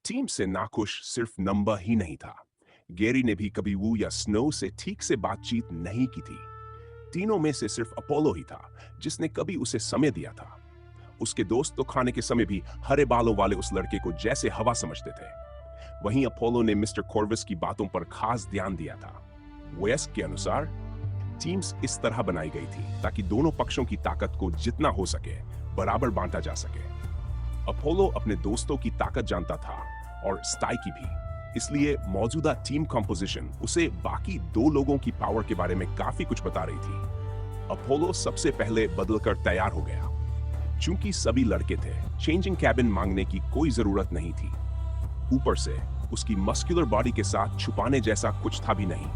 Team से नाखुश सिर्फ नंबर ही नहीं था। गैरी ने भी कभी वू या स्नो से ठीक से बातचीत नहीं की थी। तीनों में से सिर्फ अपोलो ही था जिसने कभी उसे समय दिया था। उसके दोस्त तो खाने के समय भी हरे बालों वाले उस लड़के को जैसे हवा समझते थे। वहीं अपोलो ने मिस्टर कॉर्विस की बातों पर खास ध्यान दिया था। वेस्ट के अनुसार टीम्स इस तरह बनाई गई थी ताकि दोनों पक्षों की ताकत को जितना हो सके बराबर बांटा जा सके। अपोलो अपने दोस्तों की ताकत जानता था और स्टाई की भी, इसलिए मौजूदा टीम कंपोजिशन उसे बाकी दो लोगों की पावर के बारे में काफी कुछ बता रही थी। अपोलो सबसे पहले बदलकर तैयार हो गया। चूंकि सभी लड़के थे, चेंजिंग कैबिन मांगने की कोई जरूरत नहीं थी। ऊपर से उसकी मस्कुलर बॉडी के साथ छुपाने जैसा कुछ था भी नहीं,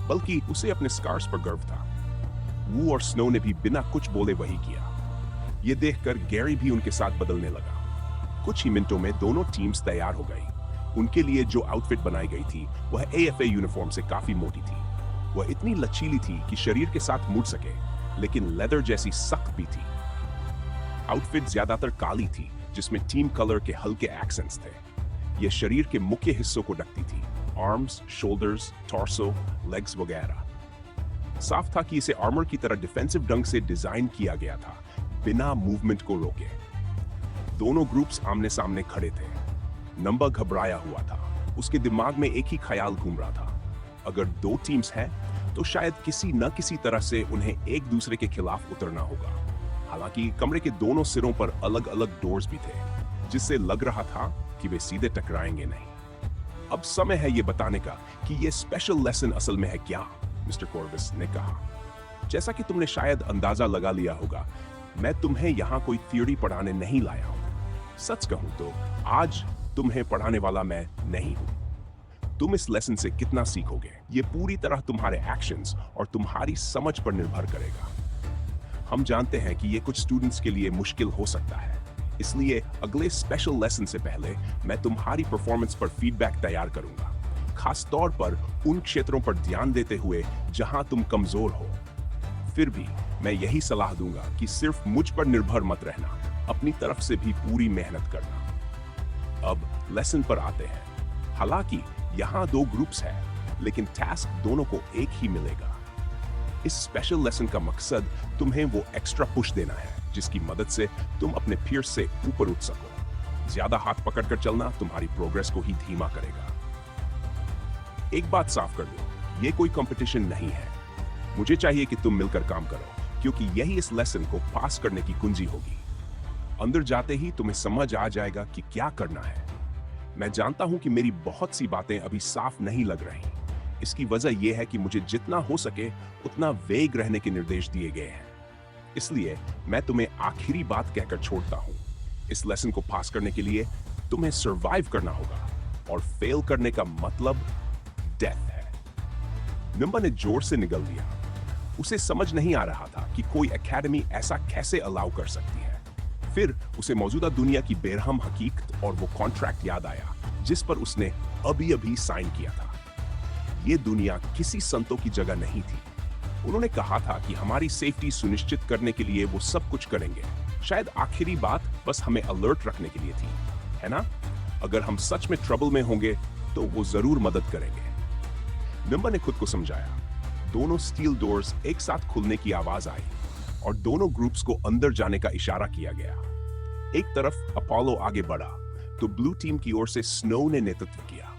बल्कि उसे अपने स्कार्स पर गर्व था। वू और स्नो ने भी बिना कुछ बोले वही किया। यह देखकर गैरी भी उनके साथ बदलने लगा। कुछ ही मिनटों में दोनों टीम्स तैयार हो गई। उनके लिए जो आउटफिट बनाई गई थी वह एएफए यूनिफॉर्म से काफी मोटी थी। वह इतनी लचीली थी कि शरीर के साथ मुड़ सके, लेकिन लेदर जैसी सख्त भी थी। आउटफिट ज्यादातर काली थी, जिसमें टीम कलर के हल्के एक्सेंट्स थे। यह शरीर के मुख्य हिस्सों को ढकती थी, आर्म्स, शोल्डर्स, टॉर्सो, लेग्स वगैरह। साफ था कि इसे आर्मर की तरह डिफेंसिव ढंग से डिजाइन किया गया था, बिना मूवमेंट को रोके। दोनों ग्रुप्स आमने सामने खड़े थे। नंबर घबराया हुआ था। उसके दिमाग में एक ही ख्याल घूम रहा था, अगर दो टीम्स हैं तो शायद किसी न किसी तरह से उन्हें एक दूसरे के खिलाफ उतरना होगा। हालांकि कमरे के दोनों सिरों पर अलग अलग डोर्स भी थे, जिससे लग रहा था कि वे सीधे टकराएंगे नहीं। अब समय है यह बताने का कि यह स्पेशल लेसन असल में है क्या, मिस्टर कॉर्विस ने कहा। जैसा कि तुमने शायद अंदाजा लगा लिया होगा, मैं तुम्हें यहां कोई थ्योरी पढ़ाने नहीं लाया हूं। सच कहूं तो आज तुम्हें पढ़ाने वाला मैं नहीं हूं। तुम इस लेसन से कितना सीखोगे, यह पूरी तरह तुम्हारे एक्शंस और तुम्हारी समझ पर निर्भर करेगा। हम जानते हैं कि यह कुछ स्टूडेंट्स के लिए मुश्किल हो सकता है, इसलिए अगले स्पेशल लेसन से पहले मैं तुम्हारी परफॉर्मेंस पर फीडबैक तैयार करूंगा, खास तौर पर उन क्षेत्रों पर ध्यान देते हुए जहां तुम कमजोर हो। फिर भी मैं यही सलाह दूंगा कि सिर्फ मुझ पर निर्भर मत रहना, अपनी तरफ से भी पूरी मेहनत करना। अब लेसन पर आते हैं। हालांकि यहां दो ग्रुप्स हैं, लेकिन टास्क दोनों को एक ही मिलेगा। इस स्पेशल लेसन का मकसद तुम्हें वो एक्स्ट्रा पुश देना है जिसकी मदद से तुम अपने पीयर्स से ऊपर उठ सको। ज्यादा हाथ पकड़कर चलना तुम्हारी प्रोग्रेस को ही धीमा करेगा। एक बात साफ कर दो, ये कोई कंपटीशन नहीं है। मुझे चाहिए कि तुम मिलकर काम करो, क्योंकि यही इस लेसन को पास करने की कुंजी होगी। अंदर जाते ही तुम्हें समझ आ जाएगा कि क्या करना है। मैं जानता हूं कि मेरी बहुत सी बातें अभी साफ नहीं लग रही। इसकी वजह यह है कि मुझे जितना हो सके उतना वेग रहने के निर्देश दिए गए हैं। इसलिए मैं तुम्हें आखिरी बात कहकर छोड़ता हूं। इस लेसन को पास करने के लिए तुम्हें सरवाइव करना होगा, और फेल करने का मतलब डेथ है। नंबर ने जोर से निगल दिया। उसे समझ नहीं आ रहा था कि कोई एकेडमी ऐसा कैसे अलाउ कर सकती है। फिर उसे मौजूदा दुनिया की बेरहम हकीकत और वो कॉन्ट्रैक्ट याद आया जिस पर उसने अभी अभी साइन किया था। ये दुनिया किसी संतों की जगह नहीं थी। उन्होंने कहा था कि हमारी सेफ्टी सुनिश्चित करने के लिए वो सब कुछ करेंगे। शायद आखिरी बात बस हमें अलर्ट रखने के लिए थी, है ना? अगर हम सच में ट्रबल में होंगे तो वो जरूर मदद करेंगे। नंबर ने खुद को समझाया। दोनों स्टील डोर्स एक साथ खुलने की आवाज आई और दोनों ग्रुप्स को अंदर जाने का इशारा किया गया। एक तरफ अपोलो आगे बढ़ा तो ब्लू टीम की ओर से स्नो ने नेतृत्व किया।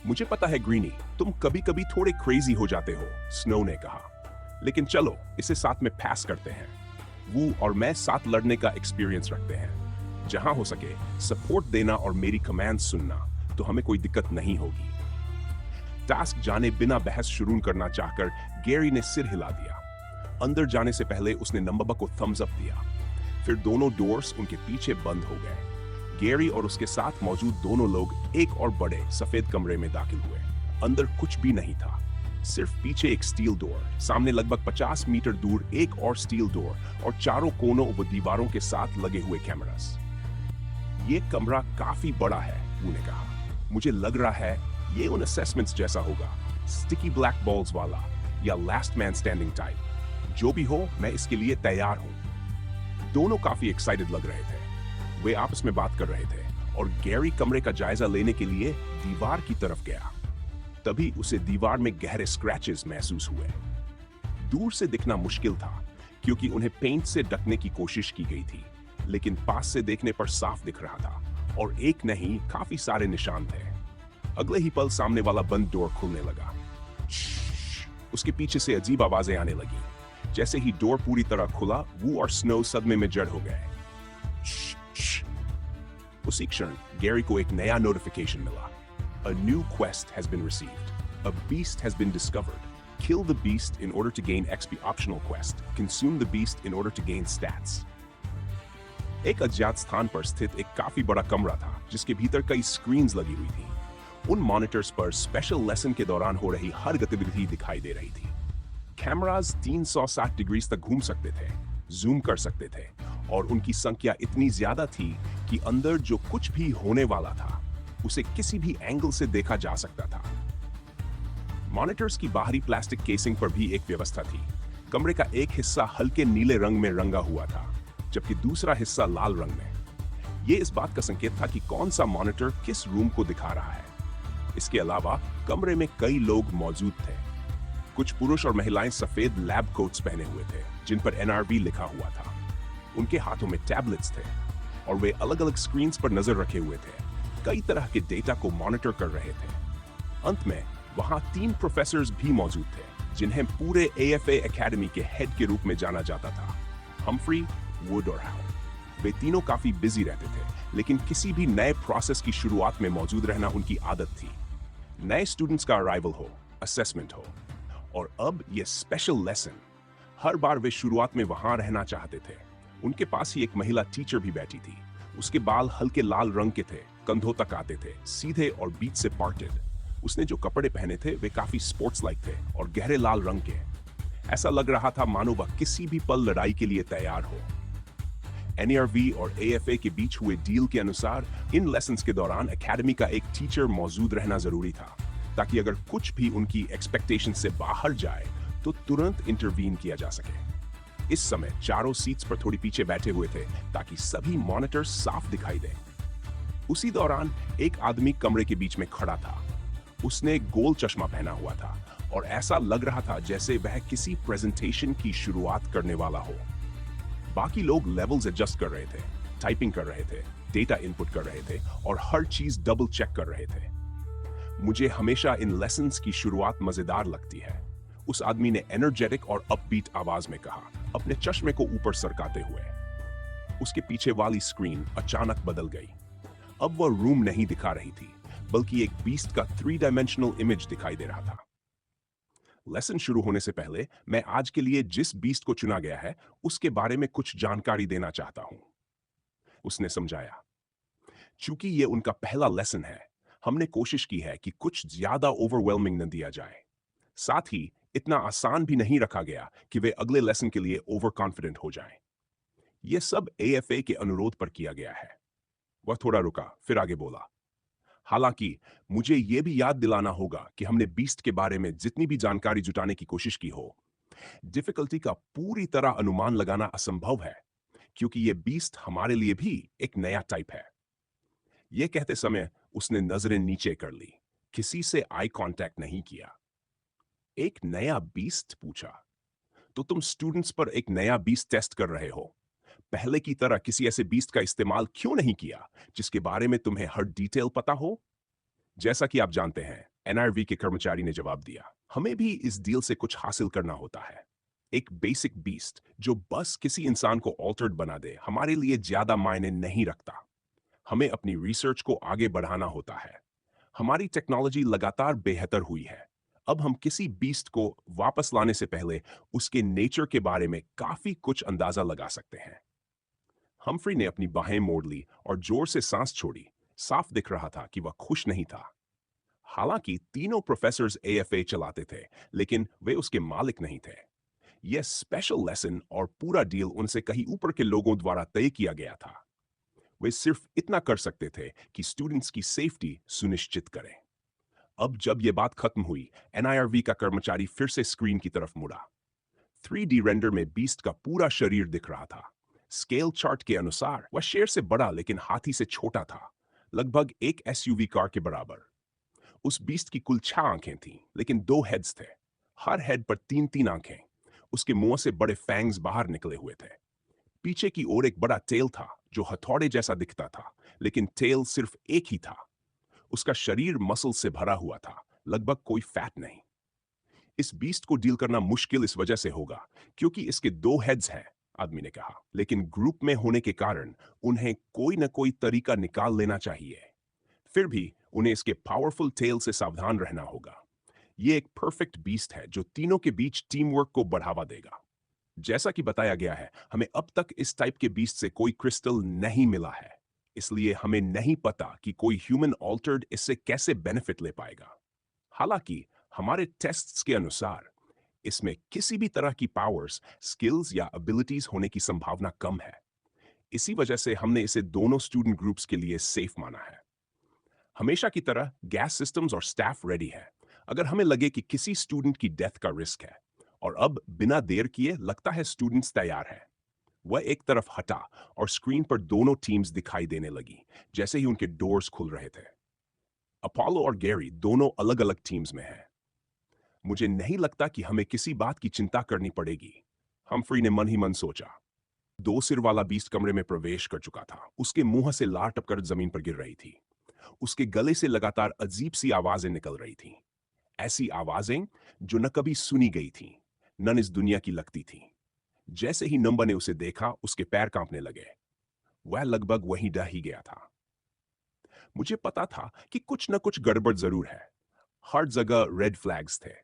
मुझे पता है ग्रीनी, तुम कभी कभी थोड़े क्रेजी हो जाते हो, स्नो ने कहा, लेकिन चलो इसे साथ में पास करते हैं। वू और मैं साथ लड़ने का एक्सपीरियंस रखते हैं। जहां हो सके सपोर्ट देना और मेरी कमांड सुनना, तो हमें कोई दिक्कत नहीं होगी। टास्क जाने बिना बहस शुरू करना चाहकर गैरी ने सिर हिला दिया। अंदर जाने से पहले उसने नंबर को थम्स अप दिया। फिर दोनों डोर्स उनके पीछे बंद हो गए। गैरी और उसके साथ मौजूद दोनों लोग एक और बड़े सफेद कमरे में दाखिल हुए। अंदर कुछ भी नहीं था, सिर्फ पीछे एक स्टील डोर, सामने लगभग 50 मीटर दूर एक और स्टील डोर और चारों कोनों व दीवारों के साथ लगे हुए कैमरास। ये कमरा काफी बड़ा है, वू ने कहा। मुझे लग रहा है ये उन असेसमेंट्स जैसा होगा, स्टिकी ब्लैक बॉल्स वाला या लास्ट मैन स्टैंडिंग टाइप। जो भी हो, मैं इसके लिए तैयार हूं। दोनों काफी एक्साइटेड लग रहे थे। वे आपस में बात कर रहे थे और गैरी कमरे का जायजा लेने के लिए दीवार की तरफ गया। तभी उसे दीवार में गहरे स्क्रैचेस महसूस हुए। दूर से दिखना मुश्किल था क्योंकि उन्हें पेंट से ढकने की कोशिश की गई थी, लेकिन पास से देखने पर साफ दिख रहा था और एक नहीं काफी सारे निशान थे। अगले ही पल सामने वाला बंद डोर खुलने लगा। उसके पीछे से अजीब आवाजें आने लगी। जैसे ही डोर पूरी तरह खुला, वू और स्नो सदमे में जड़ हो गए। उसी क्षण गैरी को एक नया नोटिफिकेशन मिला। A new quest has been received. A beast has been discovered. Kill the beast in order to gain XP optional quest. Consume the beast in order to gain stats. एक अज्ञात स्थान पर स्थित एक काफी बड़ा कमरा था जिसके भीतर कई स्क्रीन्स लगी हुई थी। उन मॉनिटर्स पर स्पेशल लेसन के दौरान हो रही हर गतिविधि दिखाई दे रही थी। कैमरास 360 डिग्री तक घूम सकते थे, जूम कर सकते थे और उनकी संख्या इतनी ज्यादा थी कि अंदर जो कुछ भी होने वाला था उसे किसी भी एंगल से देखा जा सकता था। मॉनिटर्स की बाहरी प्लास्टिक केसिंग पर भी एक व्यवस्था थी। कमरे का एक हिस्सा हल्के नीले रंग में रंगा हुआ था, जबकि दूसरा हिस्सा लाल रंग में। यह इस बात का संकेत था कि कौन सा मॉनिटर किस रूम को दिखा रहा है। इसके अलावा कमरे में कई लोग मौजूद थे। कुछ पुरुष और महिलाएं सफेद लैब कोट्स पहने हुए थे जिन पर NRV लिखा हुआ था। उनके हाथों में टैबलेट्स थे और वे अलग अलग स्क्रीन्स पर नजर रखे हुए थे, कई तरह के डेटा को मॉनिटर कर रहे थे। अंत में वहां 3 प्रोफेसर्स भी मौजूद थे जिन्हें पूरे AFA एकेडमी के हेड के रूप में जाना जाता था, हम्फ्री, वुड और हाउ। वे तीनों काफी बिजी रहते थे, लेकिन किसी भी नए प्रोसेस की शुरुआत में मौजूद रहना उनकी आदत थी। नए स्टूडेंट्स का अराइवल हो, असेसमेंट हो और अब ये स्पेशल लेसन। हर बार वे शुरुआत में वहां रहना चाहते थे। उनके पास ही एक महिला टीचर भी बैठी थी। उसके बाल हल्के लाल रंग के थे, कंधों तक आते थे, सीधे और बीच से पार्टेड। उसने जो कपड़े पहने थे वे काफी स्पोर्ट्स लाइक थे और गहरे लाल रंग के। ऐसा लग रहा था मानो वह किसी भी पल लड़ाई के लिए तैयार हो। NRV और AFA के बीच हुए डील के अनुसार इन लेसन्स के दौरान एकेडमी का एक टीचर मौजूद रहना जरूरी था, ताकि अगर कुछ भी उनकी एक्सपेक्टेशन से बाहर जाए तो तुरंत इंटरवीन किया जा सके। इस समय चारों सीट्स पर थोड़ी पीछे बैठे हुए थे ताकि सभी मॉनिटर साफ दिखाई दें। उसी दौरान एक आदमी कमरे के बीच में खड़ा था। उसने गोल चश्मा पहना हुआ था और ऐसा लग रहा था जैसे वह किसी प्रेजेंटेशन की शुरुआत करने वाला हो। बाकी लोग लेवल्स एडजस्ट कर रहे थे, टाइपिंग कर रहे थे, डेटा इनपुट कर रहे थे और हर चीज डबल चेक कर रहे थे। मुझे हमेशा इन लेसन्स की शुरुआत मजेदार लगती है, उस आदमी ने एनर्जेटिक और अपबीट आवाज में कहा, अपने चश्मे को ऊपर सरकाते हुए। उसके पीछे वाली स्क्रीन अचानक बदल गई। अब वह रूम नहीं दिखा रही थी, बल्कि एक बीस्ट का 3 डायमेंशनल इमेज दिखाई दे रहा था। लेसन शुरू होने से पहले मैं आज के लिए जिस बीस्ट को चुना गया है उसके बारे में कुछ जानकारी देना चाहता हूं, उसने समझाया। चूंकि यह उनका पहला लेसन है, हमने कोशिश की है कि कुछ ज्यादा ओवरवेलमिंग न दिया जाए। साथ ही इतना आसान भी नहीं रखा गया कि वे अगले लेसन के लिए ओवर कॉन्फिडेंट हो जाएं। यह सब AFA के अनुरोध पर किया गया है। वह थोड़ा रुका, फिर आगे बोला। हालांकि मुझे यह भी याद दिलाना होगा कि हमने बीस्ट के बारे में जितनी भी जानकारी जुटाने की कोशिश की हो, डिफिकल्टी का पूरी तरह अनुमान लगाना असंभव है, क्योंकि यह बीस्ट हमारे लिए भी एक नया टाइप है। यह कहते समय उसने नजरें नीचे कर ली, किसी से आई कांटेक्ट नहीं किया। एक नया बीस्ट पूछा, तो तुम स्टूडेंट्स पर एक नया बीस्ट टेस्ट कर रहे हो? पहले की तरह किसी ऐसे बीस्ट का इस्तेमाल क्यों नहीं किया जिसके बारे में तुम्हें हर डिटेल पता हो? जैसा कि आप जानते हैं, NRV के कर्मचारी ने जवाब दिया, हमें भी इस डील से कुछ हासिल करना होता है। एक बेसिक बीस्ट जो बस किसी इंसान को ऑल्टर्ड बना दे हमारे लिए ज्यादा मायने नहीं रखता। हमें अपनी रिसर्च को आगे बढ़ाना होता है। हमारी टेक्नोलॉजी लगातार बेहतर हुई है। अब हम किसी बीस्ट को वापस लाने से पहले उसके नेचर के बारे में काफी कुछ अंदाजा लगा सकते हैं। हम्फ्री ने अपनी बाहें मोड़ ली और जोर से सांस छोड़ी। साफ दिख रहा था कि वह खुश नहीं था। हालांकि तीनों प्रोफेसर्स AFA चलाते थे, लेकिन वे उसके मालिक नहीं थे। यह स्पेशल लेसन और पूरा डील उनसे कहीं ऊपर के लोगों द्वारा तय किया गया था। वे सिर्फ इतना कर सकते थे कि स्टूडेंट्स की सेफ्टी सुनिश्चित करें। अब जब यह बात खत्म हुई, NIRV का कर्मचारी फिर से स्क्रीन की तरफ मुड़ा। 3D रेंडर में बीस्ट का पूरा शरीर दिख रहा था। स्केल चार्ट के अनुसार वह शेर से बड़ा लेकिन हाथी से छोटा था। लगभग एक एसयूवी कार के बराबर। उस बीस्ट की कुल 6 आंखें थीं, लेकिन 2 हेड्स थे। हर हेड पर 3-3 आंखें। उसके मुंह से बड़े फैंग्स बाहर निकले हुए थे। पीछे की ओर एक बड़ा टेल था, जो हथौड़े जैसा दिखता था, लेकिन टेल सिर्फ एक ही था। उसका शरीर मसल से भरा हुआ था, लगभग कोई फैट नहीं। इस बीस्ट को डील करना मुश्किल इस वजह से होगा क्योंकि इसके 2 हेड्स हैं, आदमी ने कहा, लेकिन ग्रुप में होने के कारण उन्हें कोई न कोई तरीका निकाल लेना चाहिए। फिर भी उन्हें इसके पावरफुल टेल से सावधान रहना होगा। ये एक परफेक्ट बीस्ट है जो तीनों के बीच टीम वर्क को बढ़ावा देगा। जैसा कि बताया गया है, हमें अब तक इस टाइप के बीस्ट से कोई क्रिस्टल नहीं मिला है, इसलिए हमें नहीं पता कि कोई ह्यूमन ऑल्टर्ड इससे कैसे बेनिफिट ले पाएगा। हालांकि हमारे टेस्ट्स के अनुसार इसमें किसी भी तरह की पावर्स, स्किल्स या एबिलिटीज होने की संभावना कम है। इसी वजह से हमने इसे दोनों स्टूडेंट ग्रुप्स के लिए सेफ माना है। हमेशा की तरह गैस सिस्टम्स और स्टाफ रेडी है अगर हमें लगे कि किसी स्टूडेंट की डेथ का रिस्क है। और अब बिना देर किए लगता है स्टूडेंट्स तैयार हैं। वह एक तरफ हटा और स्क्रीन पर दोनों टीम्स दिखाई देने लगी जैसे ही उनके डोर्स खुल रहे थे। अपोलो और गैरी दोनों अलग अलग टीम्स में हैं। मुझे नहीं लगता कि हमें किसी बात की चिंता करनी पड़ेगी, हम्फ्री ने मन ही मन सोचा। 2 सिर वाला बीस्ट कमरे में प्रवेश कर चुका था। उसके मुंह से लार टपकर जमीन पर गिर रही थी। उसके गले से लगातार अजीब सी आवाजें निकल रही थीं। ऐसी आवाजें जो न कभी सुनी गई थीं, न इस दुनिया की लगती थीं। जैसे ही नंबर ने उसे देखा, उसके पैर कांपने लगे। वह लगभग वहीं डह ही गया था। मुझे पता था कि कुछ न कुछ गड़बड़ जरूर है। हर जगह रेड फ्लैग्स थे।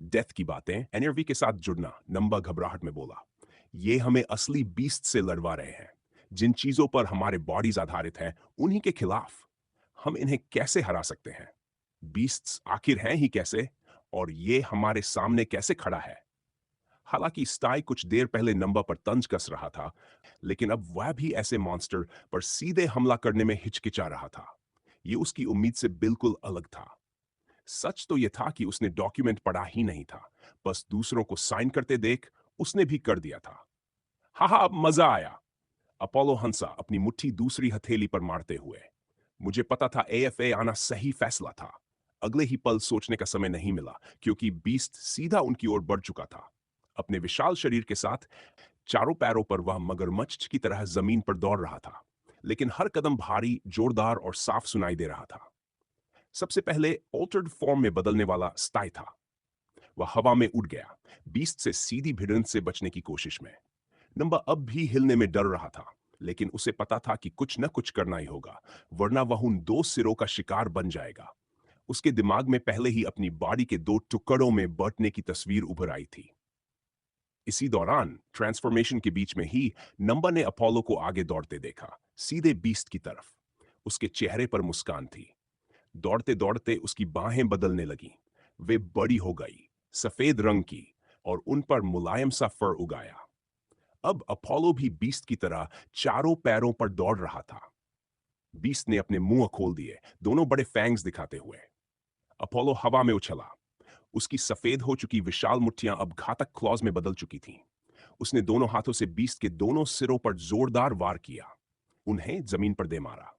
डेथ की बातें, एनर्वी के साथ जुड़ना। नंबर घबराहट में बोला, ये हमें असली बीस्ट से लड़वा रहे हैं। जिन चीजों पर हमारे बॉडीज आधारित हैं, उन्हीं के खिलाफ। हम इन्हें कैसे हरा सकते हैं? बीस्ट्स आखिर हैं ही कैसे? और ये हमारे सामने कैसे खड़ा है? हालांकि स्टाई कुछ देर पहले नंबर पर तंज कस रहा था, लेकिन अब वह भी ऐसे मॉन्स्टर पर सीधे हमला करने में हिचकिचा रहा था। ये उसकी उम्मीद से बिल्कुल अलग था। सच तो यह था कि उसने डॉक्यूमेंट पढ़ा ही नहीं था, बस दूसरों को साइन करते देख उसने भी कर दिया था। हाँ, मजा आया। अपोलो हंसा, अपनी मुट्ठी दूसरी हथेली पर मारते हुए। मुझे पता था एएफए आना सही फैसला था। अगले ही पल सोचने का समय नहीं मिला क्योंकि बीस्ट सीधा उनकी ओर बढ़ चुका था। अपने विशाल शरीर के साथ चारों पैरों पर वह मगरमच्छ की तरह जमीन पर दौड़ रहा था, लेकिन हर कदम भारी, जोरदार और साफ सुनाई दे रहा था। सबसे पहले ऑल्टर्ड फॉर्म में बदलने वाला स्टाई था। वह हवा में उड़ गया, बीस्ट से सीधी भिड़ंत से बचने की कोशिश में। नंबर अब भी हिलने में डर रहा था, लेकिन उसे पता था कि कुछ न कुछ करना ही होगा, वरना वह उन 2 सिरों का शिकार बन जाएगा। उसके दिमाग में पहले ही अपनी बॉडी के 2 टुकड़ों में बंटने की तस्वीर उभर आई थी। इसी दौरान ट्रांसफॉर्मेशन के बीच में ही नंबर ने अपोलो को आगे दौड़ते देखा, सीधे बीस्ट की तरफ। उसके चेहरे पर मुस्कान थी। दौड़ते दौड़ते उसकी बाहें बदलने लगीं। वे बड़ी हो गई, सफेद रंग की, और उन पर मुलायम सा फर उगाया। अब अपोलो भी बीस्ट की तरह चारों पैरों पर दौड़ रहा था। बीस्ट ने अपने मुंह खोल दिए, दोनों बड़े फैंग्स दिखाते हुए। अपोलो हवा में उछला। उसकी सफेद हो चुकी विशाल मुट्ठियां अब घातक क्लॉज में बदल चुकी थीं। उसने दोनों हाथों से बीस्ट के दोनों सिरों पर जोरदार वार किया, उन्हें जमीन पर दे मारा।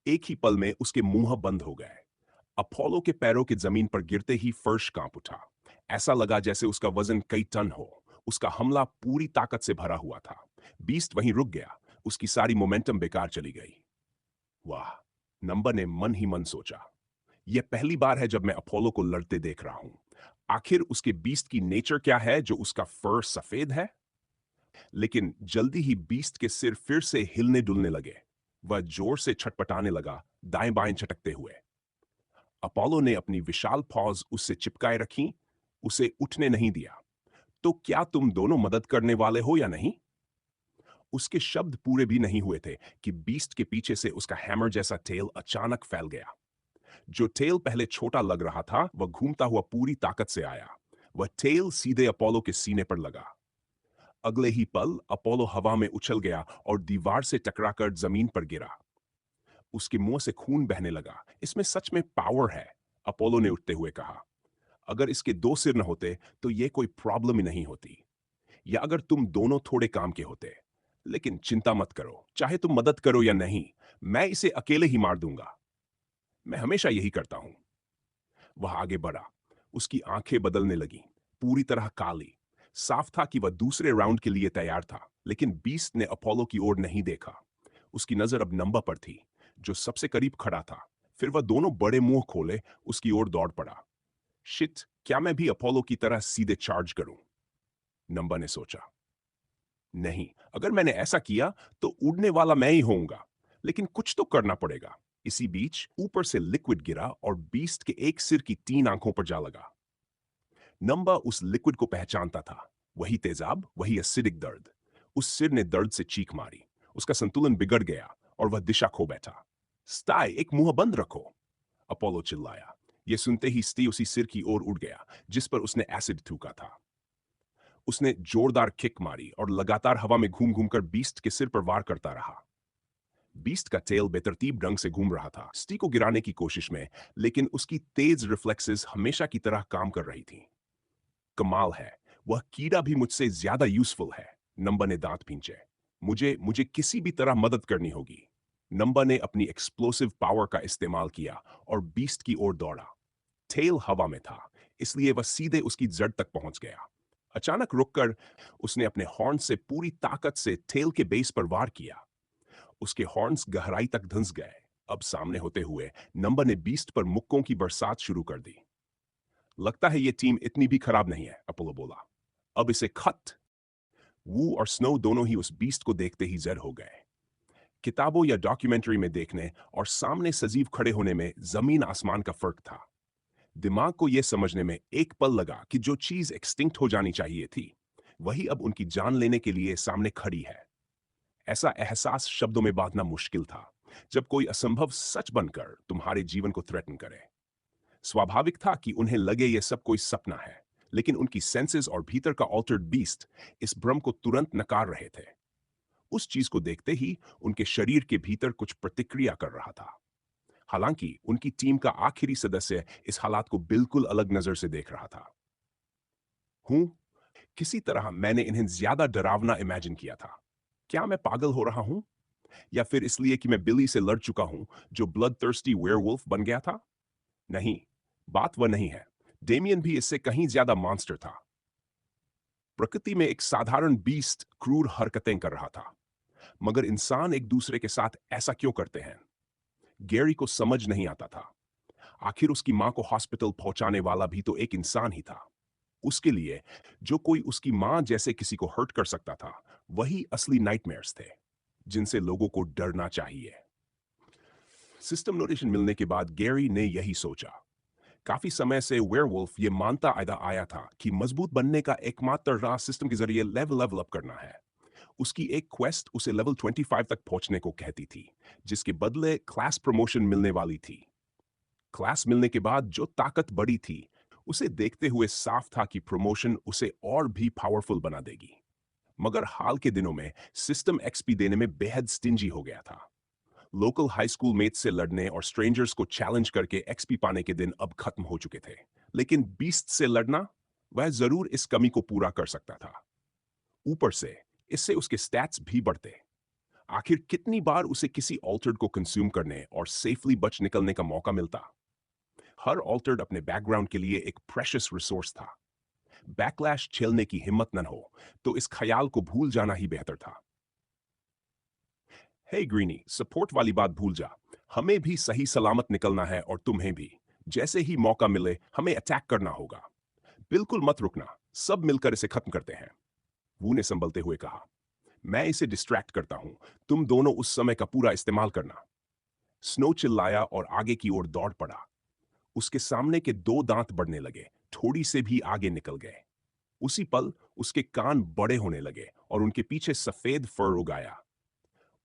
एक ही पल में उसके मुंह बंद हो गए। अपोलो के पैरों के जमीन पर गिरते ही फर्श कांप उठा। ऐसा लगा जैसे उसका वजन कई टन हो। उसका हमला पूरी ताकत से भरा हुआ था। बीस्ट वहीं रुक गया, उसकी सारी मोमेंटम बेकार चली गई। वाह, नंबर ने मन ही मन सोचा। यह पहली बार है जब मैं अपोलो को लड़ते देख रहा हूं। आखिर उसके बीस्ट की नेचर क्या है जो उसका फर सफेद है? लेकिन जल्दी ही बीस्ट के सिर फिर से हिलने डुलने लगे। वह जोर से छटपटाने लगा, दाएं बाएं झटकते हुए। अपोलो ने अपनी विशाल पॉज उससे चिपकाए रखी, उसे उठने नहीं दिया। तो क्या तुम दोनों मदद करने वाले हो या नहीं? उसके शब्द पूरे भी नहीं हुए थे कि बीस्ट के पीछे से उसका हैमर जैसा टेल अचानक फैल गया। जो टेल पहले छोटा लग रहा था, वह घूमता हुआ पूरी ताकत से आया। वह टेल सीधे अपोलो के सीने पर लगा। अगले ही पल अपोलो हवा में उछल गया और दीवार से टकराकर जमीन पर गिरा। उसके मुंह से खून बहने लगा। इसमें सच में पावर है, अपोलो ने उठते हुए कहा। अगर इसके 2 सिर न होते तो यह कोई प्रॉब्लम ही नहीं होती। या अगर तुम दोनों थोड़े काम के होते। लेकिन चिंता मत करो, चाहे तुम मदद करो या नहीं, मैं इसे अकेले ही मार दूंगा। मैं हमेशा यही करता हूं। वह आगे बढ़ा। उसकी आंखें बदलने लगीं, पूरी तरह काली। साफ था कि वह दूसरे राउंड के लिए तैयार था, लेकिन बीस्ट ने अपोलो की ओर नहीं देखा। उसकी नजर अब नंबा पर थी, जो सबसे करीब खड़ा था। फिर वह दोनों बड़े मुंह खोले उसकी ओर दौड़ पड़ा। शिट, क्या मैं भी अपोलो की तरह सीधे चार्ज करूं? नंबा ने सोचा। नहीं, अगर मैंने ऐसा किया तो उड़ने वाला मैं ही होऊंगा। लेकिन कुछ तो करना पड़ेगा। इसी बीच ऊपर से लिक्विड गिरा और बीस्ट के एक सिर की 3 आंखों पर जा लगा। नंबा उस लिक्विड को पहचानता था। वही तेजाब, वही एसिडिक दर्द। उस सिर ने दर्द से चीख मारी। उसका संतुलन बिगड़ गया और वह दिशा खो बैठा। स्टाई, एक मुंह बंद रखो, अपोलो चिल्लाया। यह सुनते ही स्टी उसी सिर की ओर उड़ गया जिस पर उसने एसिड थूका था। उसने जोरदार किक मारी और लगातार हवा में घूम घूम कर बीस्ट के सिर पर वार करता रहा। बीस्ट का टेल बेतरतीब ढंग से घूम रहा था स्टी को गिराने की कोशिश में, लेकिन उसकी तेज रिफ्लेक्सेस हमेशा की तरह काम कर रही थी। कमाल है, वह कीड़ा भी मुझसे ज्यादा यूजफुल है। नंबा ने दांत भींचे। मुझे मुझे किसी भी तरह मदद करनी होगी। नंबा ने अपनी एक्सप्लोसिव पावर का इस्तेमाल किया और बीस्ट की ओर दौड़ा। टेल हवा में था, इसलिए वह सीधे उसकी जड़ तक पहुंच गया। अचानक रुककर उसने अपने हॉर्न से पूरी ताकत से टेल के बेस पर वार किया। उसके हॉर्न्स गहराई तक धंस गए। अब सामने होते हुए नंबर ने बीस्ट पर मुक्कों की बरसात शुरू कर दी। लगता है ये टीम इतनी भी खराब नहीं है, अपोलो बोला। अब इसे खत। वू और स्नो दोनों ही उस बीस्ट को देखते ही जड़ हो गए। किताबों या डॉक्यूमेंट्री में देखने और सामने सजीव खड़े होने में जमीन आसमान का फर्क था। दिमाग को यह समझने में एक पल लगा कि जो चीज एक्सटिंक्ट हो जानी चाहिए थी, वही अब उनकी जान लेने के लिए सामने खड़ी है। ऐसा एहसास शब्दों में बांधना मुश्किल था, जब कोई असंभव सच बनकर तुम्हारे जीवन को थ्रेटन करे। स्वाभाविक था कि उन्हें लगे यह सब कोई सपना है, लेकिन उनकी सेंसेस और भीतर का ऑल्टर्ड बीस्ट इस भ्रम को तुरंत नकार रहे थे। उस चीज को देखते ही उनके शरीर के भीतर कुछ प्रतिक्रिया कर रहा था। हालांकि उनकी टीम का आखिरी सदस्य इस हालात को बिल्कुल अलग नजर से देख रहा था। हूं, किसी तरह मैंने इन्हें ज्यादा डरावना इमेजिन किया था। क्या मैं पागल हो रहा हूं? या फिर इसलिए कि मैं बिली से लड़ चुका हूं, जो ब्लड थर्स्टी वेयरवुल्फ बन गया था? नहीं, बात वह नहीं है। डेमियन भी इससे कहीं ज्यादा मॉन्स्टर था। प्रकृति में एक साधारण बीस्ट क्रूर हरकतें कर रहा था, मगर इंसान एक दूसरे के साथ ऐसा क्यों करते हैं? गैरी को समझ नहीं आता था। आखिर उसकी मां को हॉस्पिटल पहुंचाने वाला भी तो एक इंसान ही था। उसके लिए जो कोई उसकी मां जैसे किसी को हर्ट कर सकता था, वही असली नाइटमेयर्स थे, जिनसे लोगों को डरना चाहिए। सिस्टम नोटेशन मिलने के बाद गैरी ने यही सोचा। काफी समय से वेयरवुल्फ ये मानता आया था कि मजबूत बनने का एकमात्र राह सिस्टम के जरिए लेवल अप करना है। उसकी एक क्वेस्ट उसे लेवल 25 तक पहुंचने को कहती थी, जिसके बदले क्लास प्रमोशन मिलने वाली थी। क्लास मिलने के बाद जो ताकत बढ़ी थी, उसे देखते हुए साफ था कि प्रमोशन उसे और भी पावरफुल बना देगी। मगर हाल के दिनों में सिस्टम एक्सपी देने में बेहद स्टिंजी हो गया था। लोकल हाई स्कूल मेट से लड़ने और स्ट्रेंजर्स को चैलेंज करके एक्सपी पाने के दिन अब खत्म हो चुके थे। लेकिन बीस्ट से लड़ना, वह जरूर इस कमी को पूरा कर सकता था। ऊपर से इससे उसके स्टैट्स भी बढ़ते। आखिर कितनी बार उसे किसी ऑल्टर्ड को कंज्यूम करने और सेफली बच निकलने का मौका मिलता? हर ऑल्टर्ड अपने बैकग्राउंड के लिए एक प्रेशियस रिसोर्स था। बैकलैश झेलने की हिम्मत न हो तो इस ख्याल को भूल जाना ही बेहतर था। हे ग्रीनी, सपोर्ट वाली बात भूल जा। हमें भी सही सलामत निकलना है और तुम्हें भी। जैसे ही मौका मिले हमें अटैक करना होगा। बिल्कुल मत रुकना, सब मिलकर इसे खत्म करते हैं, वू ने संभलते हुए कहा। मैं इसे डिस्ट्रैक्ट करता हूं, तुम दोनों उस समय का पूरा इस्तेमाल करना। स्नो चिल्लाया और आगे की ओर दौड़ पड़ा। उसके सामने के 2 दांत बढ़ने लगे, थोड़ी से भी आगे निकल गए। उसी पल उसके कान बड़े होने लगे और उनके पीछे सफेद फर उगाया।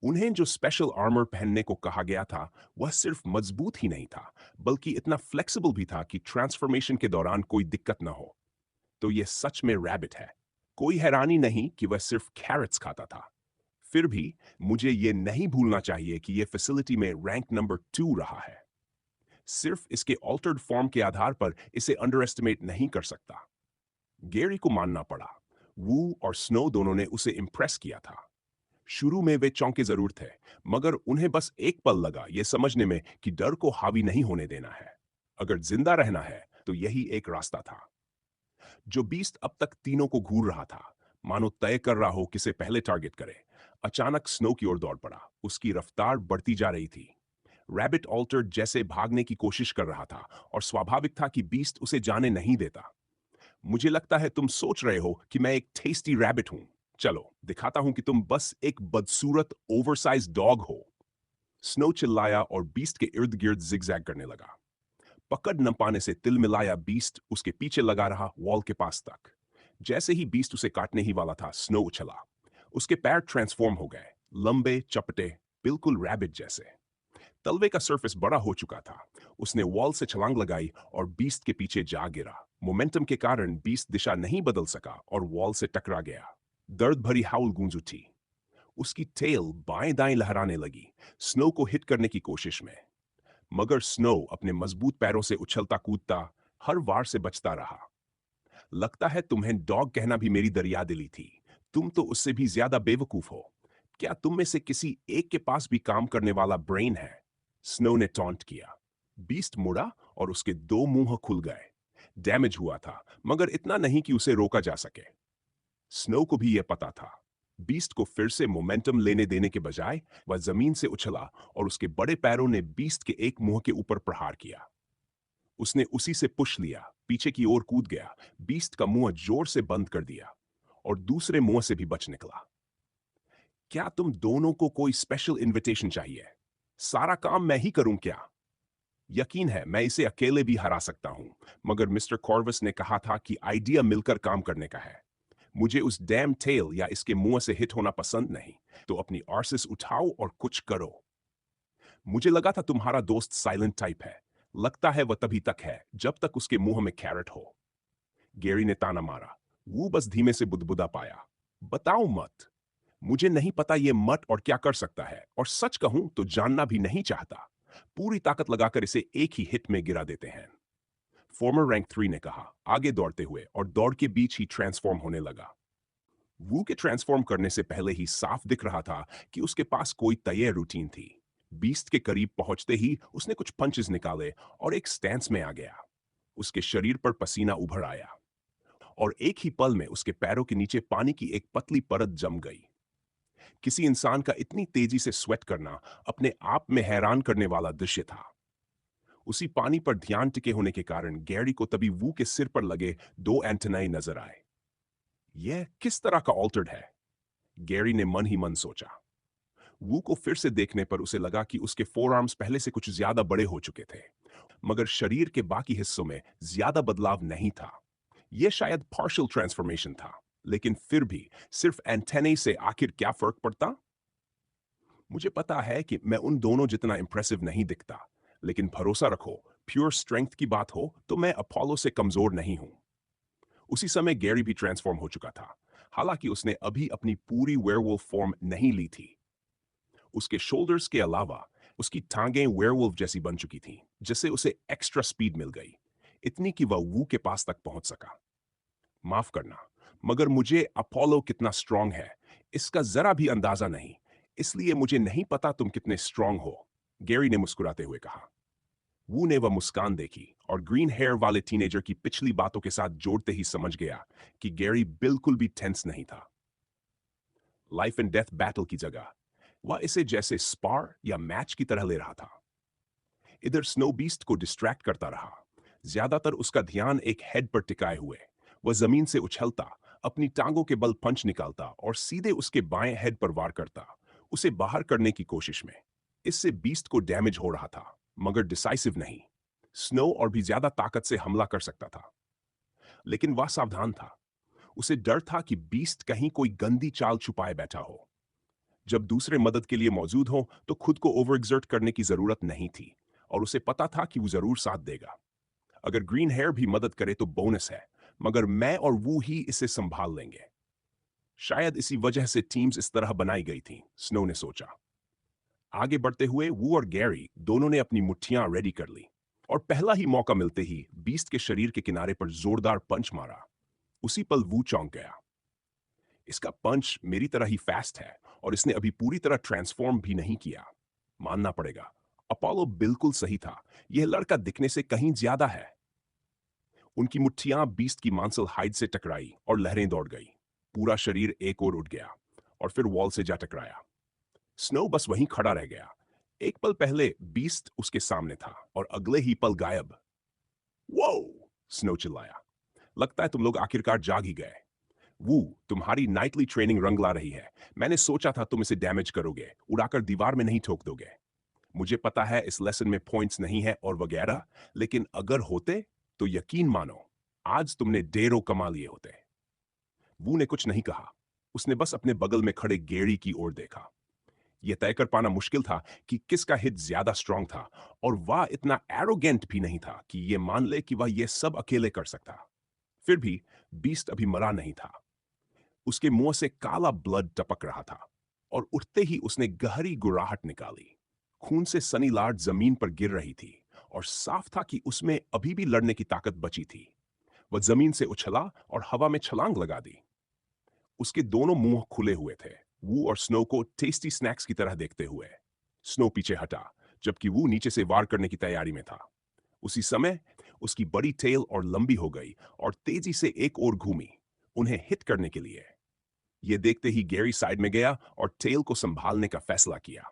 उन्हें जो स्पेशल आर्मर पहनने को कहा गया था, वह सिर्फ मजबूत ही नहीं था, बल्कि इतना फ्लेक्सिबल भी था कि ट्रांसफॉर्मेशन के दौरान कोई दिक्कत ना हो। तो यह सच में रैबिट है। कोई हैरानी नहीं कि वह सिर्फ कैरेट्स खाता था। फिर भी मुझे यह नहीं भूलना चाहिए कि यह फैसिलिटी में रैंक नंबर 2 रहा है। सिर्फ इसके ऑल्टर्ड फॉर्म के आधार पर इसे अंडर एस्टिमेट नहीं कर सकता। गैरी को मानना पड़ा, वू और स्नो दोनों ने उसे इम्प्रेस किया था। शुरू में वे चौंके जरूर थे, मगर उन्हें बस एक पल लगा यह समझने में कि डर को हावी नहीं होने देना है। अगर जिंदा रहना है तो यही एक रास्ता था। जो बीस्ट अब तक तीनों को घूर रहा था, मानो तय कर रहा हो किसे पहले टारगेट करे, अचानक स्नो की ओर दौड़ पड़ा। उसकी रफ्तार बढ़ती जा रही थी। रैबिट ऑल्टर जैसे भागने की कोशिश कर रहा था और स्वाभाविक था कि बीस्ट उसे जाने नहीं देता। मुझे लगता है तुम सोच रहे हो कि मैं एक टेस्टी रैबिट हूं। चलो दिखाता हूं कि तुम बस एक बदसूरत ओवरसाइज डॉग हो। स्नो चिल्लाया और बीस्ट के इर्द गिर्द जिगजैग करने लगा। पकड़ न पाने से तिलमिलाया बीस्ट उसके पीछे लगा रहा वॉल के पास तक। जैसे ही बीस्ट उसे काटने ही वाला था, स्नो उछला। उसके पैर ट्रांसफॉर्म हो गए, लंबे चपटे, बिल्कुल रैबिट जैसे। तलवे का सरफेस बड़ा हो चुका था। उसने वॉल से छलांग लगाई और बीस्ट के पीछे जा गिरा। मोमेंटम के कारण बीस्ट दिशा नहीं बदल सका और वॉल से टकरा गया। दर्द भरी हाउल गूंज उठी। उसकी टेल बाएं दाएं लहराने लगी, स्नो को हिट करने की कोशिश में। मगर स्नो अपने मजबूत पैरों से उछलता कूदता हर वार से बचता रहा। लगता है तुम्हें डॉग कहना भी मेरी दरियादिली थी। तुम तो उससे भी ज्यादा बेवकूफ हो। क्या तुम में से किसी एक के पास भी काम करने वाला ब्रेन है? स्नो ने टॉन्ट किया। बीस्ट मुड़ा और उसके दो मुंह खुल गए। डैमेज हुआ था, मगर इतना नहीं कि उसे रोका जा सके। स्नो को भी यह पता था। बीस्ट को फिर से मोमेंटम लेने देने के बजाय वह जमीन से उछला और उसके बड़े पैरों ने बीस्ट के एक मुंह के ऊपर प्रहार किया। उसने उसी से पुश लिया, पीछे की ओर कूद गया, बीस्ट का मुंह जोर से बंद कर दिया और दूसरे मुंह से भी बच निकला। क्या तुम दोनों को कोई स्पेशल इनविटेशन चाहिए? सारा काम मैं ही करूं क्या? यकीन है मैं इसे अकेले भी हरा सकता हूं, मगर मिस्टर कॉर्वस ने कहा था कि आइडिया मिलकर काम करने का है। मुझे उस डैम टेल या इसके मुंह से हिट होना पसंद नहीं, तो अपनी आर्सिस उठाओ और कुछ करो। मुझे लगा था तुम्हारा दोस्त साइलेंट टाइप है। लगता है वह तभी तक है जब तक उसके मुंह में कैरेट हो। गैरी ने ताना मारा। वो बस धीमे से बुदबुदा पाया। बताओ मत। मुझे नहीं पता ये मत और क्या कर सकता है, और सच कहूं तो जानना भी नहीं चाहता। पूरी ताकत लगाकर इसे एक ही हिट में गिरा देते हैं। फॉर्मर रैंक 3 ने कहा, आगे दौड़ते हुए, और दौड़ के बीच ही ट्रांसफॉर्म होने लगा। वू के ट्रांसफॉर्म करने से पहले ही साफ दिख रहा था कि उसके पास कोई तय रूटीन थी। बीस्ट के करीब पहुंचते ही उसने कुछ पंचेस निकाले और एक स्टैंस में आ गया। उसके शरीर पर पसीना उभर आया और एक ही पल में उसके पैरों के नीचे पानी की एक पतली परत जम गई। किसी इंसान का इतनी तेजी से स्वेट करना अपने आप में हैरान करने वाला दृश्य था। उसी पानी पर ध्यान टिके होने के कारण गैरी को तभी वू के सिर पर लगे दो एंटेनाए नजर आए। यह किस तरह का ऑल्टर्ड है? गैरी ने मन ही मन सोचा। वू को फिर से देखने पर उसे लगा कि उसके फोर आर्म्स पहले से कुछ ज्यादा बड़े हो चुके थे, मगर शरीर के बाकी हिस्सों में ज्यादा बदलाव नहीं था। यह शायद पार्शियल ट्रांसफॉर्मेशन था, लेकिन फिर भी सिर्फ एंटेने से आखिर क्या फर्क पड़ता? मुझे पता है कि मैं उन दोनों जितना इंप्रेसिव नहीं दिखता, लेकिन भरोसा रखो, प्योर स्ट्रेंथ की बात हो तो मैं अपोलो से कमजोर नहीं हूं। उसी समय गैरी भी ट्रांसफॉर्म हो चुका था, हालांकि उसने अभी अपनी पूरी वेयरवुल्फ फॉर्म नहीं ली थी। उसके शोल्डर्स के अलावा उसकी टांगें वेयरवुल्फ जैसी बन चुकी थीं, जिससे उसे एक्स्ट्रा स्पीड मिल गई, इतनी कि वह वू के पास तक पहुंच सका। माफ करना, मगर मुझे अपोलो कितना स्ट्रांग है इसका जरा भी अंदाजा नहीं, इसलिए मुझे नहीं पता तुम कितने स्ट्रांग हो, गैरी ने मुस्कुराते हुए कहा। वू ने वह मुस्कान देखी और ग्रीन हेयर वाले टीनेजर की पिछली बातों के साथ जोड़ते ही समझ गया कि गैरी बिल्कुल भी टेंस नहीं था। लाइफ एंड डेथ बैटल की जगह वह इसे जैसे स्पार या मैच की तरह ले रहा था। इधर स्नो बीस्ट को डिस्ट्रैक्ट करता रहा। ज्यादातर उसका ध्यान एक हेड पर टिकाए हुए। वह जमीन से उछलता, अपनी टांगों के बल पंच निकालता और सीधे उसके बाएं हेड पर वार करता, उसे बाहर करने की कोशिश में। इससे बीस्ट को डैमेज हो रहा था, मगर डिसाइसिव नहीं। स्नो और भी ज्यादा ताकत से हमला कर सकता था, लेकिन वह सावधान था। उसे डर था कि बीस्ट कहीं कोई गंदी चाल छुपाए बैठा हो। जब दूसरे मदद के लिए मौजूद हो तो खुद को ओवर एग्जर्ट करने की जरूरत नहीं थी, और उसे पता था कि वो जरूर साथ देगा। अगर ग्रीन हेयर भी मदद करे तो बोनस है, मगर मैं और वो ही इसे संभाल लेंगे। शायद इसी वजह से टीम्स इस तरह बनाई गई थी, स्नो ने सोचा। आगे बढ़ते हुए वो और गैरी दोनों ने अपनी मुट्ठियां रेडी कर ली और पहला ही मौका मिलते ही बीस्ट के शरीर के किनारे पर जोरदार पंच मारा। उसी पल वो चौंक गया। इसका पंच मेरी तरह ही फास्ट है और इसने अभी पूरी तरह ट्रांसफॉर्म भी नहीं किया। मानना पड़ेगा, अपोलो बिल्कुल सही था। यह लड़का दिखने से कहीं ज्यादा है। उनकी मुट्ठियां बीस्ट की मांसल हाइड से टकराई और लहरें दौड़ गई। पूरा शरीर एक ओर उठ गया और फिर वॉल से जा टकराया। स्नो बस वहीं खड़ा रह गया। एक पल पहले बीस्ट उसके सामने था और अगले ही पल गायब। वो! स्नो चिल्लाया। लगता है तुम लोग आखिरकार जाग ही गए। वो, तुम्हारी नाइटली ट्रेनिंग रंग ला रही है। मैंने सोचा था तुम इसे डैमेज करोगे, उड़ाकर दीवार में नहीं ठोक दोगे। मुझे पता है इस लेसन में पॉइंट्स नहीं है और वगैरह, लेकिन अगर होते तो यकीन मानो आज तुमने ढेरों कमा लिए होते। वू ने कुछ नहीं कहा। उसने बस अपने बगल में खड़े गेरी की ओर देखा। यह तय कर पाना मुश्किल था कि किसका हित ज्यादा स्ट्रांग था, और वह इतना एरोगेंट भी नहीं था कि यह मान ले कि वह यह सब अकेले कर सकता। फिर भी बीस्ट अभी मरा नहीं था। उसके मुंह से काला ब्लड टपक रहा था और उठते ही उसने गहरी गुर्राहट निकाली। खून से सनी लाट जमीन पर गिर रही थी और साफ था कि उसमें अभी भी लड़ने की ताकत बची थी। वह जमीन से उछला और हवा में छलांग लगा दी। उसके दोनों मुंह खुले हुए थे, वू और स्नो को टेस्टी स्नैक्स की तरह देखते हुए। स्नो पीछे हटा, जबकि वू नीचे से वार करने की तैयारी में था। उसी समय उसकी बड़ी टेल और लंबी हो गई और तेजी से एक ओर घूमी, उन्हें हिट करने के लिए। यह देखते ही गैरी साइड में गया और टेल को संभालने का फैसला किया।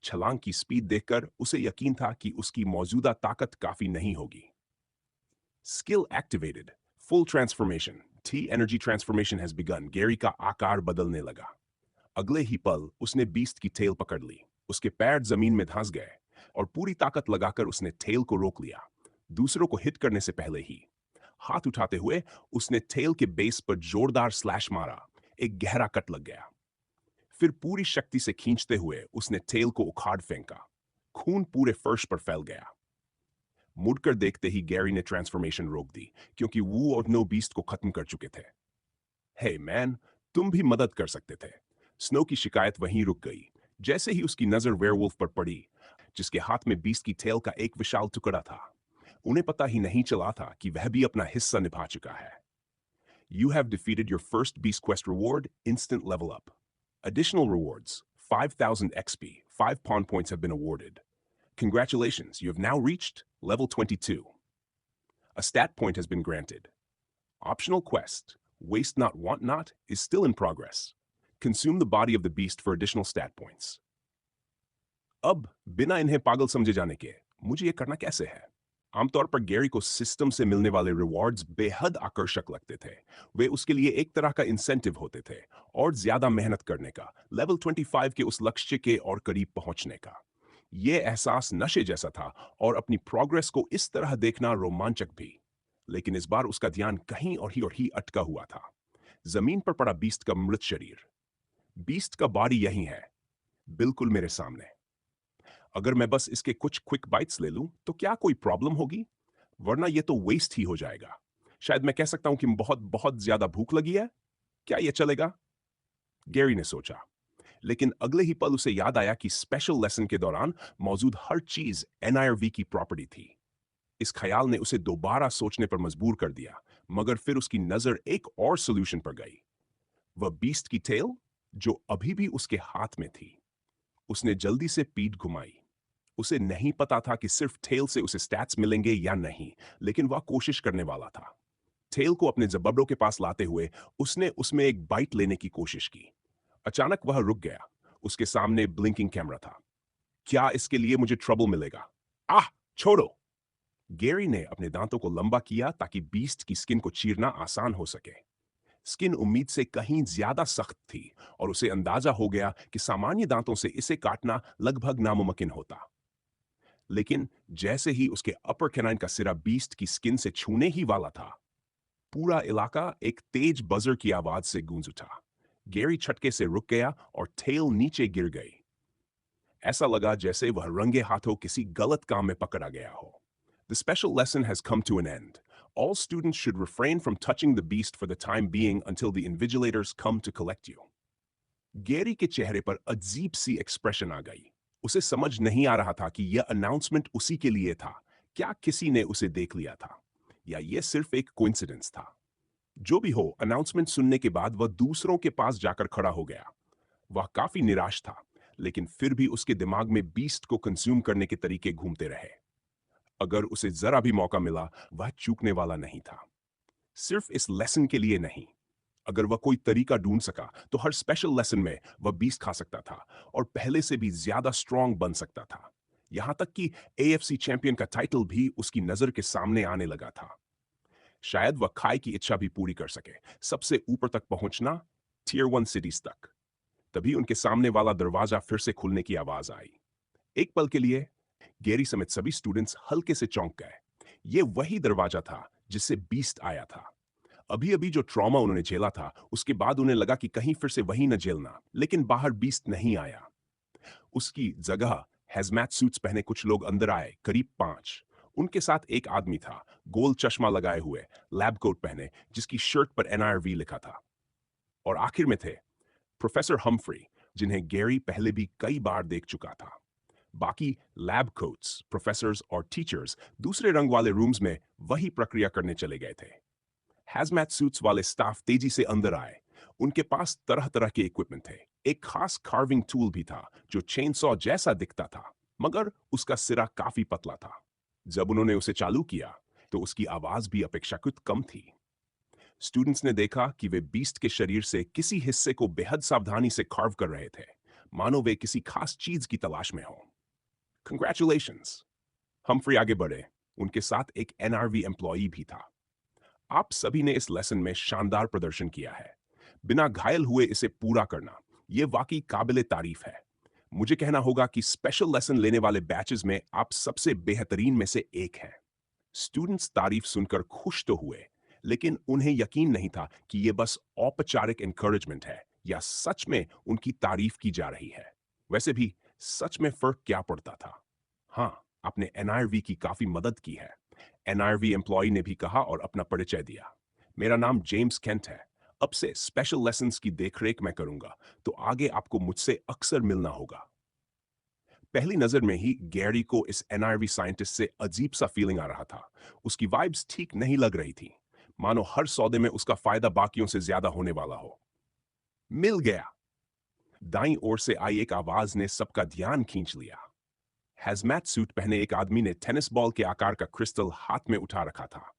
छलांग की स्पीड देखकर उसे यकीन था कि उसकी मौजूदा ताकत काफी नहीं होगी। Skill activated, full transformation, T energy transformation has begin. Gary का आकार बदलने लगा। अगले ही पल उसने बीस्ट की टेल पकड़ ली। उसके पैर जमीन में धंस गए और पूरी ताकत लगाकर उसने टेल को रोक लिया, दूसरों को हिट करने से पहले ही। हाथ उठाते हुए उसने टेल के बेस पर जोरदार स्लैश मारा। एक गहरा कट लग गया। फिर पूरी शक्ति से खींचते हुए उसने टेल को उखाड़ फेंका। खून पूरे फर्श पर फैल गया। मुड़कर देखते ही गैरी ने ट्रांसफॉर्मेशन रोक दी, क्योंकि वू और नो बीस्ट को खत्म कर चुके थे। हे मैन, तुम भी मदद कर सकते थे। स्नो की शिकायत वहीं रुक गई। जैसे ही उसकी नजर वेयरवुल्फ पर पड़ी, जिसके हाथ में बीस्ट की टेल का एक विशाल टुकड़ा था, उन्हें पता ही नहीं चला था कि वह भी अपना हिस्सा निभा चुका है। You have defeated your first Beast Quest reward, instant level up. Additional rewards, 5,000 XP, 5 pawn points have been awarded. Congratulations, you have now reached level 22. A stat point has been granted. Optional quest, Waste Not Want Not, is still in progress. Consume the body of the beast for additional stat points. अब बिना इन्हें पागल समझे जाने के मुझे ये करना कैसे है? आमतौर पर गैरी को सिस्टम से मिलने वाले रिवॉर्ड्स बेहद आकर्षक लगते थे। वे उसके लिए एक तरह का इंसेंटिव होते थे और ज्यादा मेहनत करने का, लेवल 25 के उस लक्ष्य के और करीब पहुंचने का। यह एहसास नशे जैसा था और अपनी प्रोग्रेस को इस तरह देखना रोमांचक भी। लेकिन इस बार उसका ध्यान कहीं और ही अटका हुआ था। जमीन पर पड़ा बीस्ट का मृत शरीर। बीस्ट का बॉडी यही है, बिल्कुल मेरे सामने। अगर मैं बस इसके कुछ क्विक बाइट्स ले लूं तो क्या कोई प्रॉब्लम होगी? वरना ये तो वेस्ट ही हो जाएगा। शायद मैं कह सकता हूं कि बहुत बहुत ज्यादा भूख लगी है। क्या यह चलेगा? गैरी ने सोचा, लेकिन अगले ही पल उसे याद आया कि स्पेशल लेसन के दौरान मौजूद हर चीज एनआईआरवी की प्रॉपर्टी थी। इस ख्याल ने उसे दोबारा सोचने पर मजबूर कर दिया, मगर फिर उसकी नजर एक और सोल्यूशन पर गई। वह बीस्ट की टेल, जो अभी भी उसके हाथ में थी। उसने जल्दी से पीठ घुमाई। उसे नहीं पता था कि सिर्फ टेल से उसे स्टैट्स मिलेंगे या नहीं, लेकिन वह कोशिश करने वाला था। टेल को अपने जबड़ों के पास लाते हुए उसने उसमें एक बाइट लेने की कोशिश की। अचानक वह रुक गया। उसके सामने ब्लिंकिंग कैमरा था। क्या इसके लिए मुझे ट्रबल मिलेगा? आह, छोड़ो! गैरी ने अपने दांतों को लंबा किया ताकि बीस्ट की स्किन को चीरना आसान हो सके। स्किन उम्मीद से कहीं ज्यादा सख्त थी और उसे अंदाजा हो गया कि सामान्य दांतों से इसे काटना लगभग नामुमकिन होता। लेकिन जैसे ही उसके अपर कैनाइन का सिरा बीस्ट की स्किन से छूने ही वाला था, पूरा इलाका एक तेज बजर की आवाज से गूंज उठा। गैरी छटके से रुक गया और टेल नीचे गिर गई। ऐसा लगा जैसे वह रंगे हाथों किसी गलत काम में पकड़ा गया हो। The special lesson has come to an end. All students should refrain from touching the beast for the time being until the invigilators come to collect you. Gary के चेहरे पर अजीब सी एक्सप्रेशन आ गई। उसे समझ नहीं आ रहा था कि यह अनाउंसमेंट उसी के लिए था। क्या किसी ने उसे देख लिया था, या यह सिर्फ एक कोइंसिडेंस था? जो भी हो, अनाउंसमेंट सुनने के बाद वह दूसरों के पास जाकर खड़ा हो गया। वह काफी निराश था, लेकिन फिर भी उसके दिमाग में बीस्ट को कंज्यूम करने के तरीके घूमते रहे। अगर उसे जरा भी मौका मिला, वह चूकने वाला नहीं था। सिर्फ इस लेसन के लिए नहीं, अगर वह कोई तरीका ढूंढ सका तो हर स्पेशल लेसन में वह बीस्ट खा सकता था और पहले से भी ज्यादा स्ट्रांग बन सकता था। यहां तक कि एएफसी चैंपियन का टाइटल भी उसकी नजर के सामने आने लगा था। शायद वह खाई की इच्छा भी पूरी कर सके, सबसे ऊपर तक पहुंचना, टियर 1 सिटीज तक। तभी उनके सामने वाला दरवाजा फिर से खुलने की आवाज आई। एक पल के लिए गैरी समेत सभी स्टूडेंट्स हल्के से चौंक गए। यह वही दरवाजा था जिससे बीस्ट आया था। अभी अभी जो ट्रॉमा उन्होंने झेला था, उसके बाद उन्हें लगा कि कहीं फिर से वही न झेलना। लेकिन बाहर बीस्ट नहीं आया। उसकी जगह हैजमैट सूट्स पहने कुछ लोग अंदर आए, करीब 5। उनके साथ एक आदमी था, गोल चश्मा लगाए हुए, लैब कोट पहने, जिसकी शर्ट पर एनआईआरवी लिखा था। और आखिर में थे प्रोफेसर हम्फ्री, जिन्हें गैरी पहले भी कई बार देख चुका था। बाकी लैब कोट्स, प्रोफेसर्स और टीचर्स दूसरे रंग वाले रूम्स में वही प्रक्रिया करने चले गए थे। हैजमैट सूट्स वाले स्टाफ तेजी से अंदर आए। उनके पास तरह तरह के इक्विपमेंट थे। एक खास कार्विंग टूल भी था जो चेनसॉ जैसा दिखता था, मगर उसका सिरा काफी पतला था। जब उन्होंने उसे चालू किया तो उसकी आवाज भी अपेक्षाकृत कम थी। स्टूडेंट्स ने देखा कि वे बीस्ट के शरीर से किसी हिस्से को बेहद सावधानी से कार्व कर रहे थे, मानो वे किसी खास चीज की तलाश में हों। कंग्रेचुलेशंस। हम्फ्री आगे बढ़े। उनके साथ एक एनआरवी एम्प्लॉई भी था। आप सभी ने इस लेसन में शानदार प्रदर्शन किया है। बिना घायल हुए इसे पूरा करना, यह वाकई काबिले तारीफ है। मुझे कहना होगा कि स्पेशल लेसन लेने वाले बैचेस में आप सबसे बेहतरीन में से एक हैं। स्टूडेंट्स तारीफ सुनकर खुश तो हुए, लेकिन उन्हें यकीन नहीं था कि यह बस औपचारिक एनकरेजमेंट है या सच में उनकी तारीफ की जा रही है। वैसे भी सच में फर्क क्या पड़ता था? हाँ, आपने एनआईआरवी की काफी मदद की है। एनआईआरवी एम्प्लॉय ने भी कहा और अपना परिचय दिया। मेरा नाम जेम्स केंट है। अब से स्पेशल लेसन्स की देखरेख मैं करूंगा, तो आगे आपको मुझसे अक्सर मिलना होगा। पहली नजर में ही गैरी को इस एनआईवी साइंटिस्ट से अजीब सा फीलिंग आ रहा था। उसकी वाइब्स ठीक नहीं लग रही थी, मानो हर सौदे में उसका फायदा बाकियों से ज्यादा होने वाला हो। मिल गया। दाईं ओर से आई एक आवाज ने सबका ध्यान खींच लिया। हैजमैट सूट पहने एक आदमी ने टेनिस बॉल के आकार का क्रिस्टल हाथ में उठा रखा था।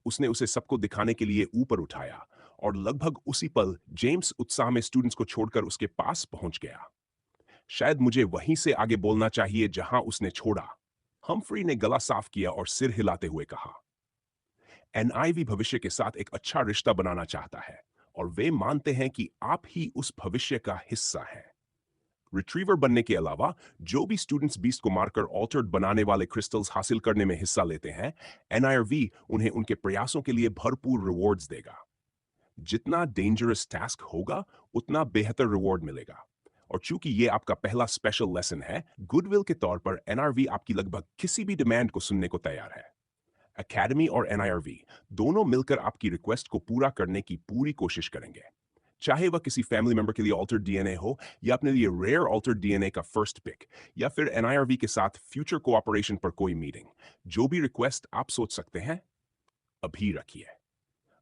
उसने उसे सबको दिखाने के लिए ऊपर उठाया और लगभग उसी पल जेम्स उत्साह में स्टूडेंट्स को छोड़कर उसके पास पहुंच गया। शायद मुझे वहीं से आगे बोलना चाहिए जहां उसने छोड़ा। हम्फ्री ने गला साफ किया और सिर हिलाते हुए कहा, एनआईवी भविष्य के साथ एक अच्छा रिश्ता बनाना चाहता है और वे मानते हैं कि आप ही उस भविष्य का हिस्सा हैं। रिट्रीवर बनने के अलावा जो भी स्टूडेंट्स बीस्ट को मारकर ऑल्टर्ड बनाने वाले क्रिस्टल्स हासिल करने में हिस्सा लेते हैं, एनआईआरवी उन्हें उनके प्रयासों के लिए भरपूर रिवॉर्ड्स देगा। जितना डेंजरस टास्क होगा, उतना बेहतर रिवॉर्ड मिलेगा। और चूंकि ये आपका पहला स्पेशल लेसन है, गुडविल के तौर पर एनआरवी आपकी लगभग किसी भी डिमांड को सुनने को तैयार है। एकेडमी और एनआईआरवी दोनों मिलकर आपकी रिक्वेस्ट को पूरा करने की पूरी कोशिश करेंगे। चाहे वह किसी फैमिली मेंबर के लिए ऑल्टर्ड डीएनए हो, या अपने लिए रेयर ऑल्टर्ड डीएनए का फर्स्ट पिक, या फिर एनआईआरवी के साथ फ्यूचर कोऑपरेशन पर कोई मीटिंग, जो भी रिक्वेस्ट आप सोच सकते हैं, अभी रखिए।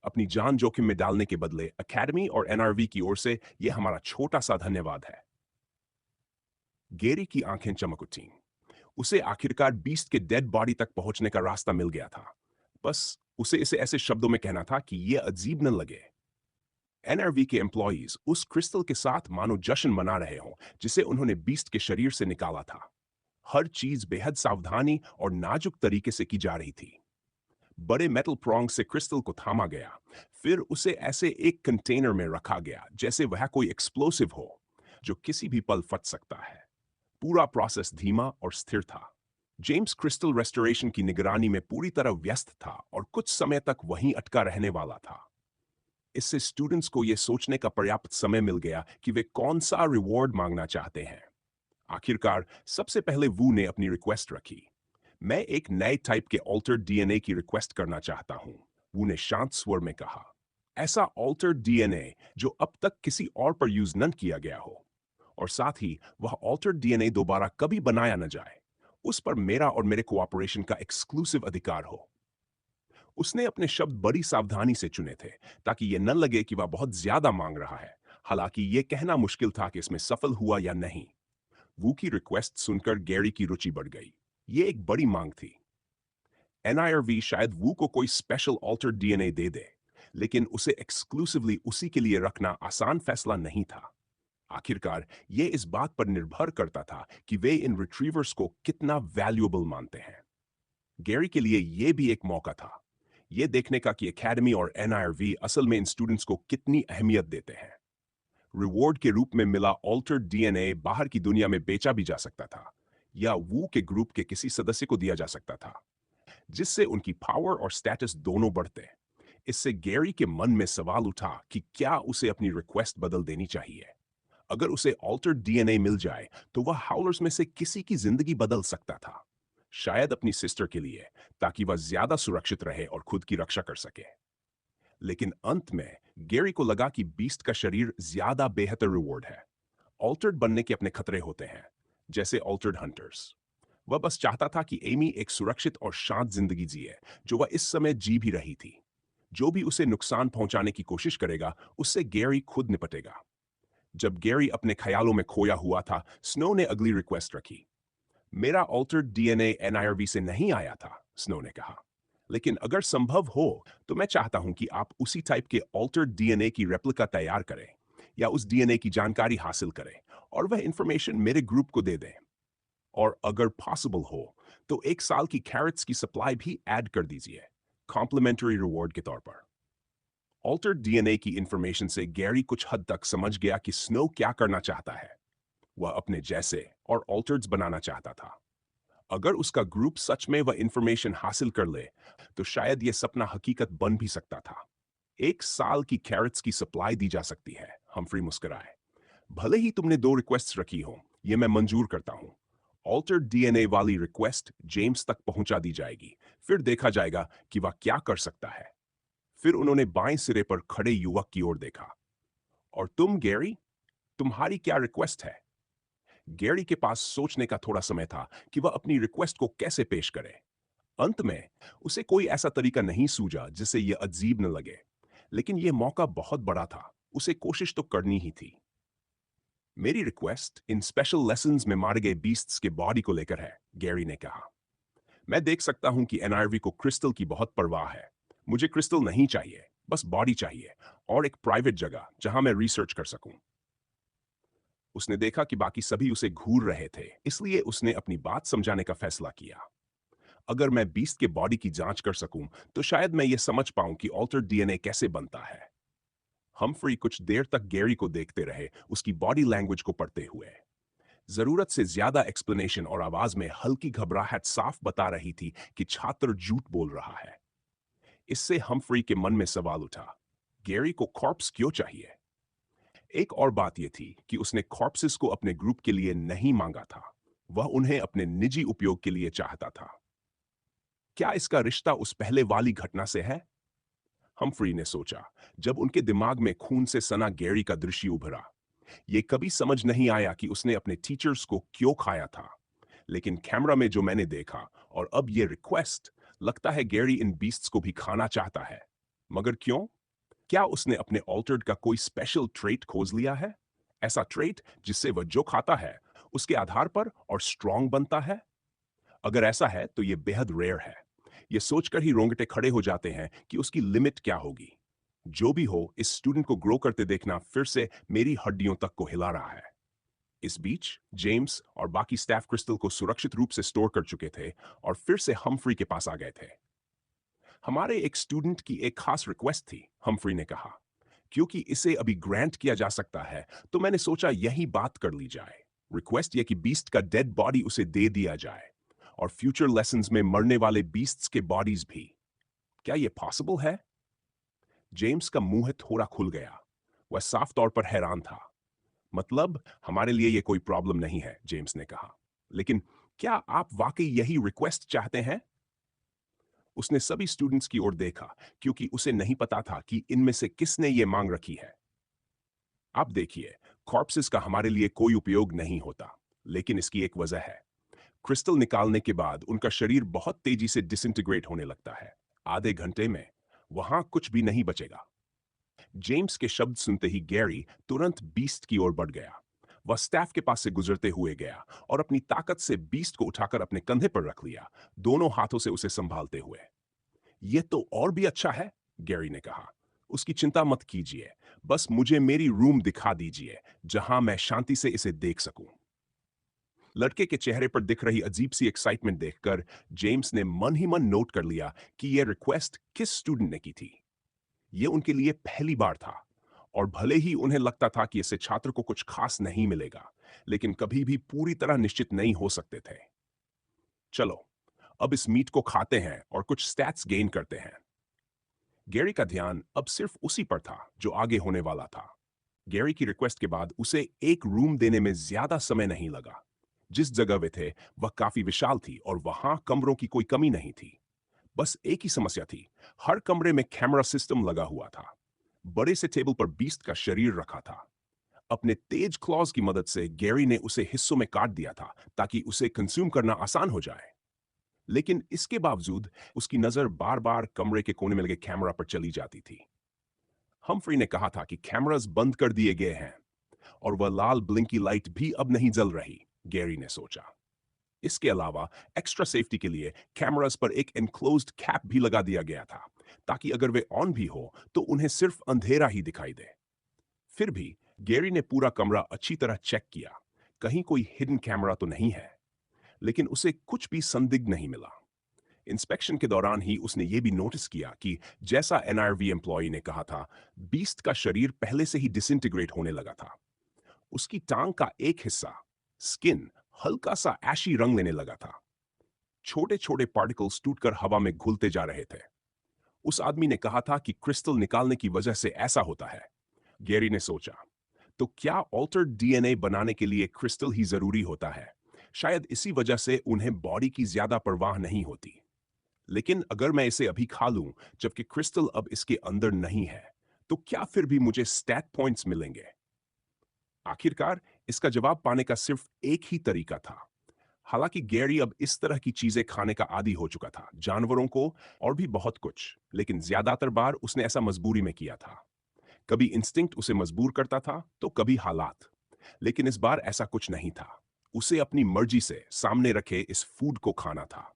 अपनी जान जोखिम में डालने के बदले एकेडमी और एनआरवी की ओर से यह हमारा छोटा सा धन्यवाद है। गेरी की आंखें चमक उठीं। उसे आखिरकार बीस्ट के डेड बॉडी तक पहुंचने का रास्ता मिल गया था। बस उसे इसे ऐसे शब्दों में कहना था कि यह अजीब न लगे। एनआरवी के एम्प्लॉयज उस क्रिस्टल के साथ मानो जश्न मना रहे हों, जिसे उन्होंने बीस्ट के शरीर से निकाला था। हर चीज बेहद सावधानी और नाजुक तरीके से की जा रही थी। बड़े मेटल प्रोंग से क्रिस्टल को थामा गया, फिर उसे ऐसे एक कंटेनर में रखा गया जैसे वह कोई एक्सप्लोसिव हो जो किसी भी पल फट सकता है। पूरा प्रोसेस धीमा और स्थिर था। जेम्स क्रिस्टल रेस्टोरेशन की निगरानी में पूरी तरह व्यस्त था और कुछ समय तक वहीं अटका रहने वाला था। इससे स्टूडेंट्स को यह सोचने का पर्याप्त समय मिल गया कि वे कौन सा रिवॉर्ड मांगना चाहते हैं। आखिरकार सबसे पहले वू ने अपनी रिक्वेस्ट रखी। मैं एक नए टाइप के ऑल्टर्ड डीएनए की रिक्वेस्ट करना चाहता हूं, वू ने शांत स्वर में कहा। ऐसा ऑल्टर्ड डीएनए जो अब तक किसी और पर यूज न किया गया हो, और साथ ही वह ऑल्टर्ड डीएनए दोबारा कभी बनाया न जाए। उस पर मेरा और मेरे कोऑपरेशन का एक्सक्लूसिव अधिकार हो। उसने अपने शब्द बड़ी सावधानी से चुने थे ताकि यह न लगे कि वह बहुत ज्यादा मांग रहा है। हालांकि यह कहना मुश्किल था कि इसमें सफल हुआ या नहीं। वू की रिक्वेस्ट सुनकर गैरी की रुचि बढ़ गई। ये एक बड़ी मांग थी। एनआईआरवी शायद वू को कोई स्पेशल ऑल्टर्ड डीएनए दे दे, लेकिन उसे एक्सक्लूसिवली उसी के लिए रखना आसान फैसला नहीं था। आखिरकार ये इस बात पर निर्भर करता था कि वे इन रिट्रीवर्स को कितना वैल्यूएबल मानते हैं। गैरी के लिए यह भी एक मौका था, यह देखने का कि एकेडमी और एनआईआरवी असल में इन स्टूडेंट्स को कितनी अहमियत देते हैं। रिवॉर्ड के रूप में मिला ऑल्टर्ड डीएनए बाहर की दुनिया में बेचा भी जा सकता था, या वू के ग्रुप के किसी सदस्य को दिया जा सकता था, जिससे उनकी पावर और स्टेटस दोनों बढ़ते। इससे गैरी के मन में सवाल उठा कि क्या उसे अपनी रिक्वेस्ट बदल देनी चाहिए। अगर उसे ऑल्टर्ड डीएनए मिल जाए तो वह हाउलर्स में से किसी की जिंदगी बदल सकता था, शायद अपनी सिस्टर के लिए, ताकि वह ज्यादा सुरक्षित रहे और खुद की रक्षा कर सके। लेकिन अंत में गैरी को लगा कि बीस्ट का शरीर ज्यादा बेहतर रिवॉर्ड है। ऑल्टर्ड बनने के अपने खतरे होते हैं, जैसे ऑल्टर्ड हंटर्स। वह बस चाहता था कि एमी एक सुरक्षित और शांत जिंदगी जिए, जो वह इस समय जी भी रही थी। जो भी उसे नुकसान पहुंचाने की कोशिश करेगा, उससे गैरी खुद निपटेगा। जब गैरी अपने ख्यालों में खोया हुआ था, स्नो ने अगली रिक्वेस्ट रखी। मेरा ऑल्टर्ड डीएनए एनआईआरवी से नहीं आया था, स्नो ने कहा। लेकिन अगर संभव हो तो मैं चाहता हूं कि आप उसी टाइप के ऑल्टर्ड डीएनए की रेप्लिका तैयार करें, या उस डीएनए की जानकारी हासिल करें और वह इंफॉर्मेशन मेरे ग्रुप को दे दें। और अगर पॉसिबल हो तो 1 साल की कैरेट्स की सप्लाई भी ऐड कर दीजिए, कॉम्प्लीमेंट्री रिवॉर्ड के तौर पर। ऑल्टर्ड डीएनए की इंफॉर्मेशन से गैरी कुछ हद तक समझ गया कि स्नो क्या करना चाहता है। वह अपने जैसे और ऑल्टर्ड्स बनाना चाहता था। अगर उसका ग्रुप सच में वह इंफॉर्मेशन हासिल कर ले तो शायद यह सपना हकीकत बन भी सकता था। 1 साल की कैरेट्स की सप्लाई दी जा सकती है, हम्फ्री मुस्कुराए। भले ही तुमने 2 रिक्वेस्ट रखी हो, यह मैं मंजूर करता हूं। ऑल्टर्ड डीएनए वाली रिक्वेस्ट जेम्स तक पहुंचा दी जाएगी, फिर देखा जाएगा कि वह क्या कर सकता है। फिर उन्होंने बाएं सिरे पर खड़े युवक की ओर देखा। और तुम गैरी, तुम्हारी क्या रिक्वेस्ट है? गैरी के पास सोचने का थोड़ा समय था कि वह अपनी रिक्वेस्ट को कैसे पेश करे। अंत में उसे कोई ऐसा तरीका नहीं सूझा जिससे यह अजीब न लगे, लेकिन यह मौका बहुत बड़ा था, उसे कोशिश तो करनी ही थी। मेरी रिक्वेस्ट इन स्पेशल लेसन्स में मारे गए बीस्ट्स के बॉडी को लेकर है, गैरी ने कहा। मैं देख सकता हूं कि एनआरवी को क्रिस्टल की बहुत परवाह है। मुझे क्रिस्टल नहीं चाहिए, बस बॉडी चाहिए, और एक प्राइवेट जगह जहां मैं रिसर्च कर सकूं। उसने देखा कि बाकी सभी उसे घूर रहे थे, इसलिए उसने अपनी बात समझाने का फैसला किया। अगर मैं बीस्ट के बॉडी की जांच कर सकूं तो शायद मैं ये समझ पाऊं कि ऑल्टर्ड डीएनए कैसे बनता है। हम्फ्री कुछ देर तक गैरी को देखते रहे, उसकी बॉडी लैंग्वेज को पढ़ते हुए। जरूरत से ज्यादा एक्सप्लेनेशन और आवाज में हल्की घबराहट साफ बता रही थी कि छात्र झूठ बोल रहा है। इससे हम्फ्री के मन में सवाल उठा, गैरी को कॉर्प्स क्यों चाहिए? एक और बात यह थी कि उसने कॉर्प्सेस को अपने ग्रुप के लिए नहीं मांगा था, वह उन्हें अपने निजी उपयोग के लिए चाहता था। क्या इसका रिश्ता उस पहले वाली घटना से है? हम्फ्री ने सोचा, जब उनके दिमाग में खून से सना गैरी का दृश्य उभरा। यह कभी समझ नहीं आया कि उसने अपने टीचर्स को क्यों खाया था, लेकिन कैमरा में जो मैंने देखा और अब यह रिक्वेस्ट, लगता है गैरी इन बीस्ट्स को भी खाना चाहता है। मगर क्यों? क्या उसने अपने ऑल्टर्ड का कोई स्पेशल ट्रेट खोज लिया है? ऐसा ट्रेट जिससे वह जो खाता है उसके आधार पर और स्ट्रांग बनता है? अगर ऐसा है तो यह बेहद रेयर है। यह सोचकर ही रोंगटे खड़े हो जाते हैं कि उसकी लिमिट क्या होगी। जो भी हो, इस स्टूडेंट को ग्रो करते देखना फिर से मेरी हड्डियों तक को हिला रहा है। इस बीच जेम्स और बाकी स्टाफ क्रिस्टल को सुरक्षित रूप से स्टोर कर चुके थे और फिर से हम्फ्री के पास आ गए थे। हमारे एक स्टूडेंट की एक खास रिक्वेस्ट थी, हम्फ्री ने कहा। क्योंकि इसे अभी ग्रांट किया जा सकता है तो मैंने सोचा यही बात कर ली जाए। रिक्वेस्ट यह कि बीस्ट का डेड बॉडी उसे दे दिया जाए, और फ्यूचर लेसन्स में मरने वाले बीस्ट्स के बॉडीज भी। क्या यह पॉसिबल है? जेम्स का मुंह थोड़ा खुल गया। वह साफ तौर पर हैरान था। मतलब, हमारे लिए यह कोई प्रॉब्लम नहीं है, जेम्स ने कहा। लेकिन क्या आप वाकई यही रिक्वेस्ट चाहते हैं? उसने सभी स्टूडेंट्स की ओर देखा, क्योंकि उसे नहीं पता था कि इनमें से किसने ये मांग रखी है। आप देखिए, कॉर्प्सेस का हमारे लिए कोई उपयोग नहीं होता, लेकिन इसकी एक वजह है। क्रिस्टल निकालने के बाद उनका शरीर बहुत तेजी से डिसइंटीग्रेट होने लगता है। आधे घंटे में वहां कुछ भी नहीं बचेगा। जेम्स के शब्द सुनते ही गैरी तुरंत बीस्ट की ओर बढ़ गया। वह स्टैफ के पास से गुजरते हुए गया और अपनी ताकत से बीस्ट को उठाकर अपने कंधे पर रख लिया, दोनों हाथों से उसे संभालते हुए। यह तो और भी अच्छा है, गैरी ने कहा। उसकी चिंता मत कीजिए, बस मुझे मेरी रूम दिखा दीजिए जहां मैं शांति से इसे देख सकूं। लड़के के चेहरे पर दिख रही अजीब सी एक्साइटमेंट देखकर जेम्स ने मन ही मन नोट कर लिया कि यह रिक्वेस्ट किस स्टूडेंट ने की थी। यह उनके लिए पहली बार था, और भले ही उन्हें लगता था कि इससे छात्र को कुछ खास नहीं मिलेगा, लेकिन कभी भी पूरी तरह निश्चित नहीं हो सकते थे। चलो, अब इस मीट को खाते हैं और कुछ स्टैट्स गेन करते हैं। गैरी का ध्यान अब सिर्फ उसी पर था जो आगे होने वाला था। गैरी की रिक्वेस्ट के बाद उसे एक रूम देने में ज्यादा समय नहीं लगा। जिस जगह वे थे वह काफी विशाल थी और वहां कमरों की कोई कमी नहीं थी। बस एक ही समस्या थी, हर कमरे में कैमरा सिस्टम लगा हुआ था। बड़े से टेबल पर बीस्ट का शरीर रखा था। अपने तेज क्लॉज की मदद से गैरी ने उसे हिस्सों में काट दिया था ताकि उसे कंज्यूम करना आसान हो जाए। लेकिन इसके बावजूद उसकी नजर बार बार कमरे के कोने में लगे कैमरा पर चली जाती थी। हम्फ्री ने कहा था कि कैमरास बंद कर दिए गए हैं और वह लाल ब्लिंकी लाइट भी अब नहीं जल रही, गैरी ने सोचा। इसके अलावा एक्स्ट्रा सेफ्टी के लिए कैमरास पर एक एनक्लोज्ड कैप भी लगा दिया गया था, ताकि अगर वे ऑन भी हो तो उन्हें सिर्फ अंधेरा ही दिखाई दे। फिर भी गैरी ने पूरा कमरा अच्छी तरह चेक किया, कहीं कोई हिडन कैमरा तो नहीं है, लेकिन उसे कुछ भी संदिग्ध नहीं मिला। इंस्पेक्शन के दौरान ही उसने ये भी नोटिस किया कि जैसा एनआरवी एम्प्लॉई ने कहा था, बीस्ट का शरीर पहले से ही डिसइंटीग्रेट होने लगा था। उसकी टांग का एक हिस्सा, स्किन, हल्का सा एशी रंग लेने लगा था। छोटे छोटे पार्टिकल्स टूटकर हवा में घुलते जा रहे थे। उस आदमी ने कहा था कि क्रिस्टल निकालने की वजह से ऐसा होता है। गैरी ने सोचा, तो क्या ऑल्टर्ड डीएनए बनाने के लिए क्रिस्टल ही जरूरी होता है? शायद इसी वजह से उन्हें बॉडी की ज्यादा परवाह नहीं होती। लेकिन अगर मैं इसे अभी खा लूं, जबकि क्रिस्टल अब इसके अंदर नहीं है, तो क्या फिर भी मुझे स्टैट पॉइंट्स मिलेंगे? आखिरकार इसका जवाब पाने का सिर्फ एक ही तरीका था। हालांकि गैरी अब इस तरह की चीजें खाने का आदी हो चुका था, जानवरों को और भी बहुत कुछ, लेकिन ज्यादातर बार उसने ऐसा मजबूरी में किया था। कभी इंस्टिंक्ट उसे मजबूर करता था तो कभी हालात। लेकिन इस बार ऐसा कुछ नहीं था। उसे अपनी मर्जी से सामने रखे इस फूड को खाना था।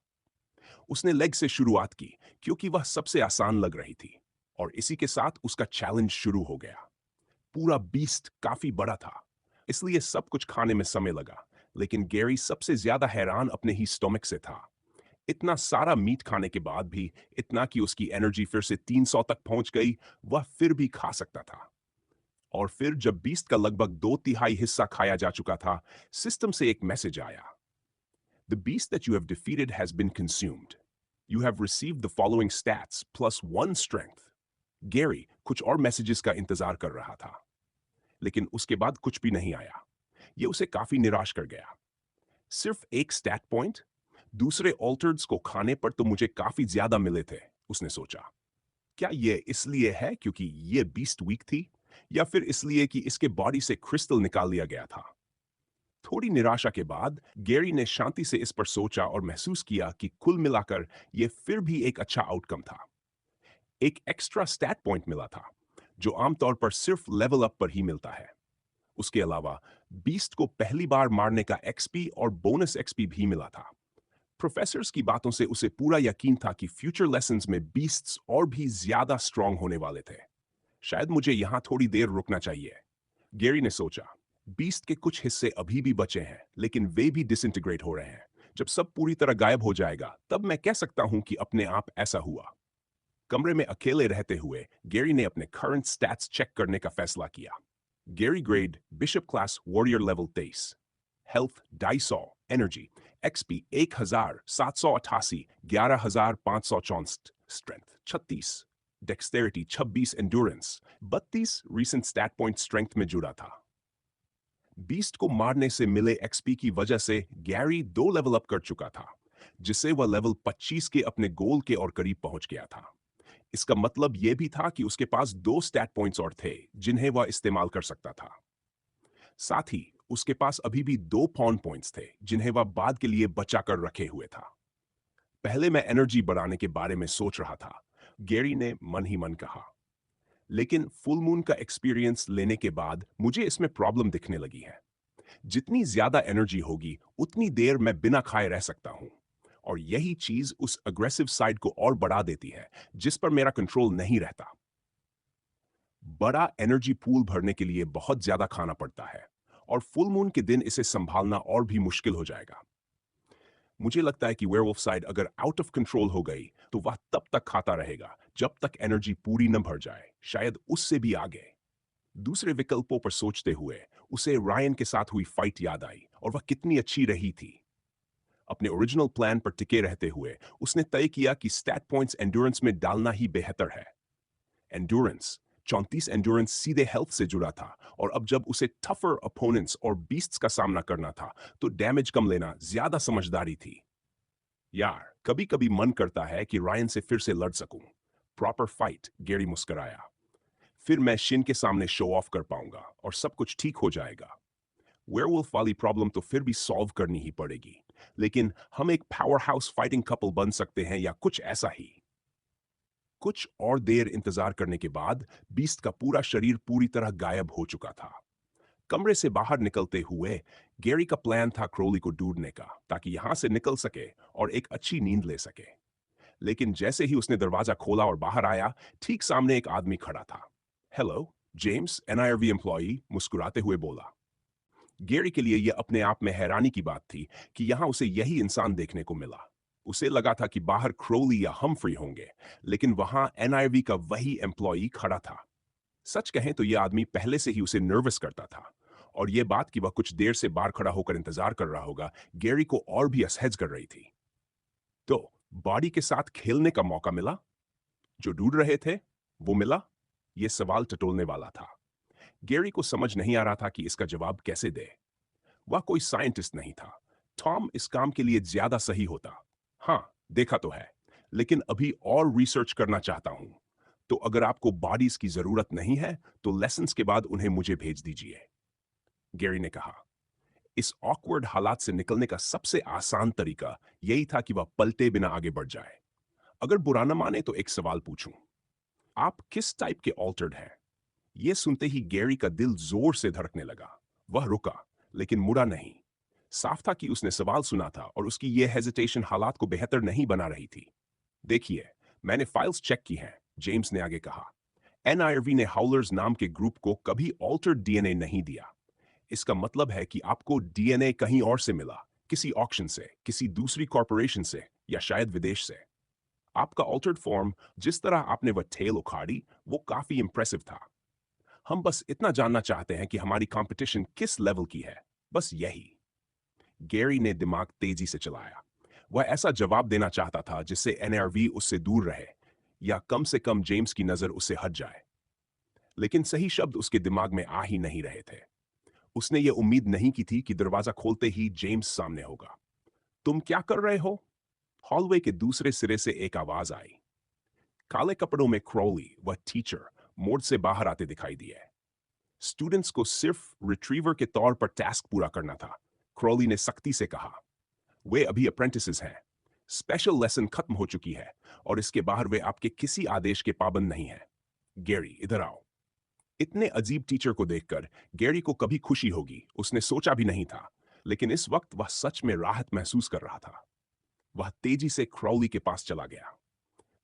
उसने लेग से शुरुआत की क्योंकि वह सबसे आसान लग रही थी, और इसी के साथ उसका चैलेंज शुरू हो गया। पूरा बीस्ट काफी बड़ा था, इसलिए सब कुछ खाने में समय लगा। लेकिन गैरी सबसे ज्यादा हैरान अपने ही स्टोमक से था। इतना सारा मीट खाने के बाद भी, इतना कि उसकी एनर्जी फिर से 300 तक पहुंच गई, वह फिर भी खा सकता था। और फिर जब बीस्ट का लगभग 2/3 हिस्सा खाया जा चुका था, सिस्टम से एक मैसेज आया। The beast that you have defeated has been consumed. You have received the following stats plus 1 strength. Gary कुछ और मैसेजेस का इंतजार कर रहा था, लेकिन उसके बाद कुछ भी नहीं आया। यह उसे काफी निराश कर गया। सिर्फ एक स्टैट पॉइंट? दूसरे ऑल्टर्ड्स को खाने पर तो मुझे काफी ज्यादा मिले थे, उसने सोचा। क्या यह इसलिए है क्योंकि यह बीस्ट वीक थी, या फिर इसलिए कि इसके बॉडी से क्रिस्टल निकाल लिया गया था? थोड़ी निराशा के बाद गैरी ने शांति से इस पर सोचा और महसूस किया कि कुल मिलाकर यह फिर भी एक अच्छा आउटकम था। एक एक्स्ट्रा स्टैट पॉइंट मिला था, जो आमतौर पर सिर्फ लेवल अप पर ही मिलता है। उसके अलावा बीस्ट को पहली बार मारने का एक्सपी और बोनस एक्सपी भी मिला था। प्रोफेसर्स की बातों से उसे पूरा यकीन था कि फ्यूचर लेसन्स में बीस्ट्स और भी ज्यादा स्ट्रांग होने वाले थे। शायद मुझे यहां थोड़ी देर रुकना चाहिए, गैरी ने सोचा। बीस्ट के कुछ हिस्से अभी भी बचे हैं, लेकिन वे भी डिसइंटीग्रेट हो रहे हैं। जब सब पूरी तरह गायब हो जाएगा, तब मैं कह सकता हूं कि अपने आप ऐसा हुआ। कमरे में अकेले रहते हुए गैरी ने अपने करंट स्टैट्स चेक करने का फैसला किया। Gary grade bishop class warrior level 23, health 250, energy XP 1788, 11564, strength 36, dexterity 26, endurance 32 recent stat point strength में जुड़ा था। बीस्ट को मारने से मिले एक्सपी की वजह से गैरी 2 लेवल अप कर चुका था, जिससे वह लेवल 25 के अपने गोल के और करीब पहुंच गया था। इसका मतलब यह भी था कि उसके पास 2 स्टैट पॉइंट्स और थे जिन्हें वह इस्तेमाल कर सकता था। साथ ही उसके पास अभी भी 2 पॉन पॉइंट्स थे जिन्हें वह बाद के लिए बचा कर रखे हुए था। पहले मैं एनर्जी बढ़ाने के बारे में सोच रहा था, गैरी ने मन ही मन कहा। लेकिन फुल मून का एक्सपीरियंस लेने के बाद मुझे इसमें प्रॉब्लम दिखने लगी है। जितनी ज्यादा एनर्जी होगी उतनी देर मैं बिना खाए रह सकता हूं, और यही चीज उस अग्रेसिव साइड को और बढ़ा देती है जिस पर मेरा कंट्रोल नहीं रहता। बड़ा एनर्जी पूल भरने के लिए बहुत ज्यादा खाना पड़ता है, और फुल मून के दिन इसे संभालना और भी मुश्किल हो जाएगा। मुझे लगता है कि वेयरवुल्फ साइड अगर आउट ऑफ कंट्रोल हो गई तो वह तब तक खाता रहेगा जब तक एनर्जी पूरी न भर जाए, शायद उससे भी आगे। दूसरे विकल्पों पर सोचते हुए उसे रायन के साथ हुई फाइट याद आई और वह कितनी अच्छी रही थी। अपने ओरिजिनल प्लान पर टिके रहते हुए उसने तय किया कि स्टैट पॉइंट्स एंड्योरेंस में डालना ही बेहतर है। एंड्योरेंस 34 एंड्योरेंस सीधे हेल्थ से जुड़ा था, और अब जब उसे टफर अपोनेंट्स और बीस्ट्स का सामना करना था तो डैमेज कम लेना ज्यादा समझदारी थी। यार, कभी कभी मन करता है कि रायन से फिर से लड़ सकूं। प्रॉपर फाइट, गैरी मुस्कुराया। फिर मैं शिन के सामने शो ऑफ कर पाऊंगा और सब कुछ ठीक हो जाएगा। वेयरवुल्फ वाली प्रॉब्लम तो फिर भी सॉल्व करनी ही पड़ेगी, लेकिन हम एक पावर हाउस फाइटिंग कपल बन सकते हैं या कुछ ऐसा ही। कुछ और देर इंतजार करने के बाद बीस्ट का पूरा शरीर पूरी तरह गायब हो चुका था। कमरे से बाहर निकलते हुए गैरी का प्लान था क्रोली को ढूंढने का, ताकि यहां से निकल सके और एक अच्छी नींद ले सके। लेकिन जैसे ही उसने दरवाजा खोला और बाहर आया, ठीक सामने एक आदमी खड़ा था। हेलो, जेम्स, एनआईआरवी एम्प्लॉई मुस्कुराते हुए बोला। गैरी के लिए यह अपने आप में हैरानी की बात थी कि यहां उसे यही इंसान देखने को मिला। उसे लगा था कि बाहर क्रोली या हमफ्री होंगे, लेकिन वहां एनआईवी का वही एम्प्लॉई खड़ा था। सच कहें तो यह आदमी पहले से ही उसे नर्वस करता था, और यह बात कि वह कुछ देर से बाहर खड़ा होकर इंतजार कर रहा होगा गैरी को और भी असहज कर रही थी। तो बॉडी के साथ खेलने का मौका मिला? जो ढूंढ रहे थे वो मिला? यह सवाल टटोलने वाला था। गैरी को समझ नहीं आ रहा था कि इसका जवाब कैसे दे। वह कोई साइंटिस्ट नहीं था। टॉम इस काम के लिए ज्यादा सही होता। हाँ, देखा तो है, लेकिन अभी और रिसर्च करना चाहता हूं। तो अगर आपको बॉडीज की जरूरत नहीं है तो लेसन्स के बाद उन्हें मुझे भेज दीजिए, गैरी ने कहा। इस ऑकवर्ड हालात से निकलने का सबसे आसान तरीका यही था कि वह पलटे बिना आगे बढ़ जाए। अगर बुरा न माने तो एक सवाल पूछूं, आप किस टाइप के ऑल्टर्ड हैं? यह सुनते ही गैरी का दिल जोर से धड़कने लगा। वह रुका, लेकिन मुड़ा नहीं। साफ था कि उसने सवाल सुना था और उसकी यह हेजिटेशन हालात को बेहतर नहीं बना रही थी। देखिए, मैंने फाइल्स चेक की हैं, जेम्स ने आगे कहा। एनआईआरवी ने हाउलर्स नाम के ग्रुप को कभी ऑल्टर्ड डीएनए नहीं दिया। इसका मतलब है कि आपको डीएनए कहीं और से मिला, किसी ऑक्शन से, किसी दूसरी कॉरपोरेशन से, या शायद विदेश से। आपका ऑल्टर्ड फॉर्म, जिस तरह आपने वह टेल उखाड़ी, वो काफी इंप्रेसिव था। हम बस इतना जानना चाहते हैं कि हमारी कंपटीशन किस लेवल की है, बस यही। गैरी ने दिमाग तेजी से चलाया। वह ऐसा जवाब देना चाहता था जिससे एनआरवी उससे दूर रहे, या कम से कम जेम्स की नजर उससे हट जाए। लेकिन सही शब्द उसके दिमाग में आ ही नहीं रहे थे। उसने ये उम्मीद नहीं की थी कि दरवाजा खोलते ही जेम्स सामने होगा। तुम क्या कर रहे हो? हॉलवे के दूसरे सिरे से एक आवाज आई। काले कपड़ों में क्रोली, वह टीचर, मोड़ से बाहर आते दिखाई दिए। स्टूडेंट्स को सिर्फ रिट्रीवर के तौर पर टास्क पूरा करना था, क्रोली ने सख्ती से कहा। वे अभी अप्रेंटिसेस हैं। स्पेशल लेसन खत्म हो चुकी है, और इसके बाहर वे आपके किसी आदेश के पाबंद नहीं हैं। गैरी, इधर आओ। इतने अजीब टीचर को देखकर गैरी को कभी खुशी होगी उसने सोचा भी नहीं था, लेकिन इस वक्त वह सच में राहत महसूस कर रहा था। वह तेजी से क्राउली के पास चला गया।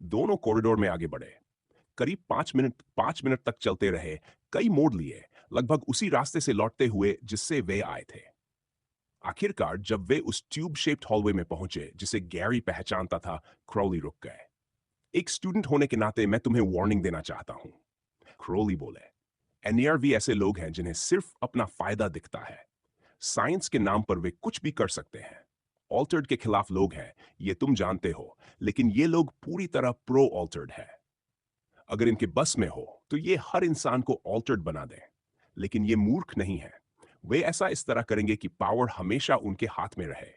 दोनों कॉरिडोर में आगे बढ़े। करीब 5 मिनट तक चलते रहे, कई मोड़ लिए, लगभग उसी रास्ते से लौटते हुए जिससे वे आए थे। आखिरकार जब वे उस ट्यूब शेप्ड हॉलवे में पहुंचे जिसे गैरी पहचानता था, क्राउली रुक गए। एक स्टूडेंट होने के नाते मैं तुम्हें वार्निंग देना चाहता हूं, क्राउली बोले। एनईआरवी ऐसे लोग हैं जिन्हें सिर्फ अपना फायदा दिखता है। साइंस के नाम पर वे कुछ भी कर सकते हैं। ऑल्टर्ड के खिलाफ लोग हैं, ये तुम जानते हो, लेकिन ये लोग पूरी तरह प्रो ऑल्टर्ड है। अगर इनके बस में हो तो ये हर इंसान को ऑल्टर्ड बना दें, लेकिन ये मूर्ख नहीं है। वे ऐसा इस तरह करेंगे कि पावर हमेशा उनके हाथ में रहे।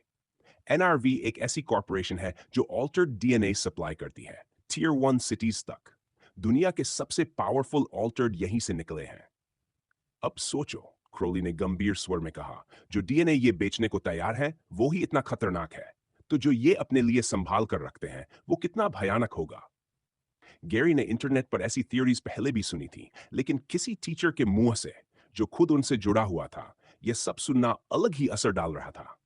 एनआरवी एक ऐसी कॉरपोरेशन है जो ऑल्टर्ड डीएनए सप्लाई करती है, टीयर 1 सिटीज तक। दुनिया के सबसे पावरफुल ऑल्टर्ड यहीं से निकले हैं। अब सोचो, क्रोली ने गंभीर स्वर में कहा, जो डीएनए ये बेचने को तैयार है वो ही इतना खतरनाक है। तो जो ये अपने लिए संभाल कर रखते हैं वो कितना भयानक होगा। गैरी ने इंटरनेट पर ऐसी थियोरीज पहले भी सुनी थी, लेकिन किसी टीचर के मुंह से जो खुद उनसे जुड़ा हुआ था, यह सब सुनना अलग ही असर डाल रहा था।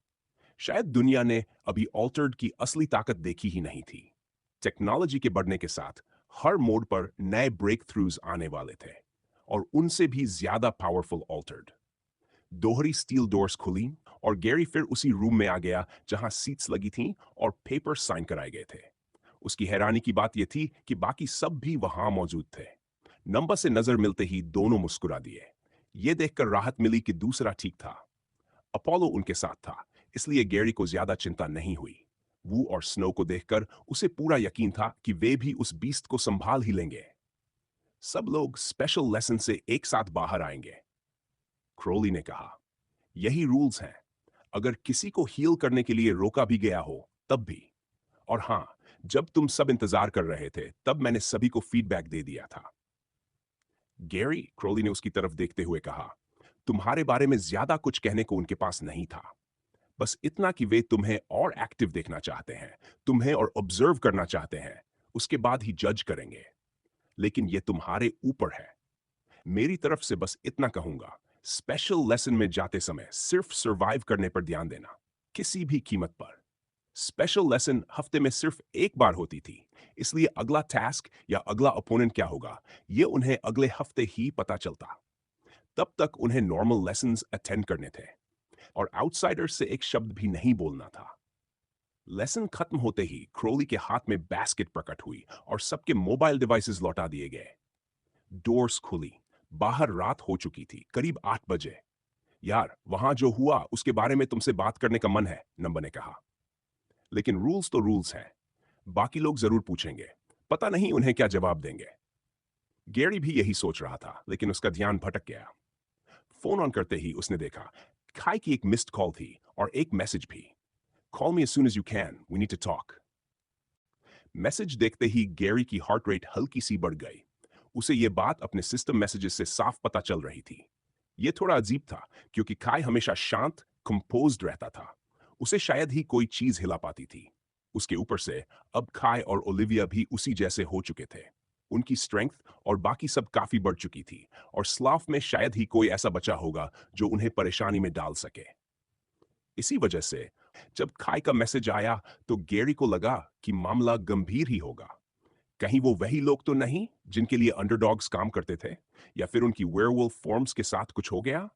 शायद दुनिया ने अभी ऑल्टर्ड की असली ताकत देखी ही नहीं थी। टेक्नोलॉजी के बढ़ने के साथ हर मोड पर नए ब्रेक थ्रूज आने वाले थे, और उनसे भी ज्यादा पावरफुल ऑल्टर्ड। दोहरी स्टील डोर्स खुली और गैरी फिर उसी रूम में आ गया जहां सीट्स लगी थीं और पेपर साइन कराए गए थे। उसकी हैरानी की बात यह थी कि बाकी सब भी वहां मौजूद थे। नंबर से नजर मिलते ही दोनों मुस्कुरा दिए। ये देखकर राहत मिली कि दूसरा ठीक था। अपोलो उनके साथ था, इसलिए गैरी को ज्यादा चिंता नहीं हुई। वू और स्नो को देखकर उसे पूरा यकीन था कि वे भी उस बीस्ट को संभाल ही लेंगे। सब लोग स्पेशल लेसन से एक साथ बाहर आएंगे, क्रोली ने कहा। यही रूल्स हैं। अगर किसी को हील करने के लिए रोका भी गया हो तब भी। और हां, जब तुम सब इंतजार कर रहे थे तब मैंने सभी को फीडबैक दे दिया था। गैरी, क्रोली ने उसकी तरफ देखते हुए कहा, तुम्हारे बारे में ज्यादा कुछ कहने को उनके पास नहीं था। बस इतना कि वे तुम्हें और एक्टिव देखना चाहते हैं, तुम्हें और ऑब्जर्व करना चाहते हैं, उसके बाद ही जज करेंगे। लेकिन यह तुम्हारे ऊपर है। मेरी तरफ से बस इतना कहूंगा, स्पेशल लेसन में जाते समय सिर्फ सरवाइव करने पर ध्यान देना, किसी भी कीमत पर। स्पेशल लेसन हफ्ते में सिर्फ एक बार होती थी, इसलिए अगला टास्क या अगला अपोनेंट क्या होगा, यह उन्हें अगले हफ्ते ही पता चलता। तब तक उन्हें नॉर्मल लेसन्स अटेंड करने थे, और आउटसाइडर से एक शब्द भी नहीं बोलना था। लेसन खत्म होते ही क्रोली के हाथ में बास्केट प्रकट हुई और सबके मोबाइल डिवाइसेस लौटा दिए गए। डोर्स खुली। बाहर रात हो चुकी थी, करीब 8 बजे। यार, वहां जो हुआ उसके बारे में तुमसे बात करने का मन है, नंबर ने कहा। लेकिन रूल्स तो रूल्स हैं। बाकी लोग जरूर पूछेंगे, पता नहीं उन्हें क्या जवाब देंगे। गैरी भी यही सोच रहा था, लेकिन उसका ध्यान भटक गया। फोन ऑन करते ही उसने देखा खाई की एक मिस्ड कॉल थी और एक मैसेज भी। Call me as soon as you can, we need to talk. Message देखते ही गैरी की हार्ट रेट हल्की सी बढ़ गई। उसे यह बात अपने सिस्टम मैसेजेस से साफ पता चल रही थी। यह थोड़ा अजीब था, क्योंकि खाई हमेशा शांत, कंपोज्ड रहता था। उसे शायद ही कोई चीज हिला पाती थी। उसके ऊपर से अब खाई और ओलिविया भी उसी जैसे हो चुके थे। उनकी स्ट्रेंथ और बाकी सब काफी बढ़ चुकी थी, और स्लाफ में शायद ही कोई ऐसा बचा होगा जो उन्हें परेशानी में डाल सके। इसी वजह से जब खाई का मैसेज आया तो गैरी को लगा कि मामला गंभीर ही होगा। कहीं वो वही लोग तो नहीं जिनके लिए अंडरडॉग्स काम करते थे, या फिर उनकी वेयरवुल्फ फॉर्म्स के साथ कुछ हो गया।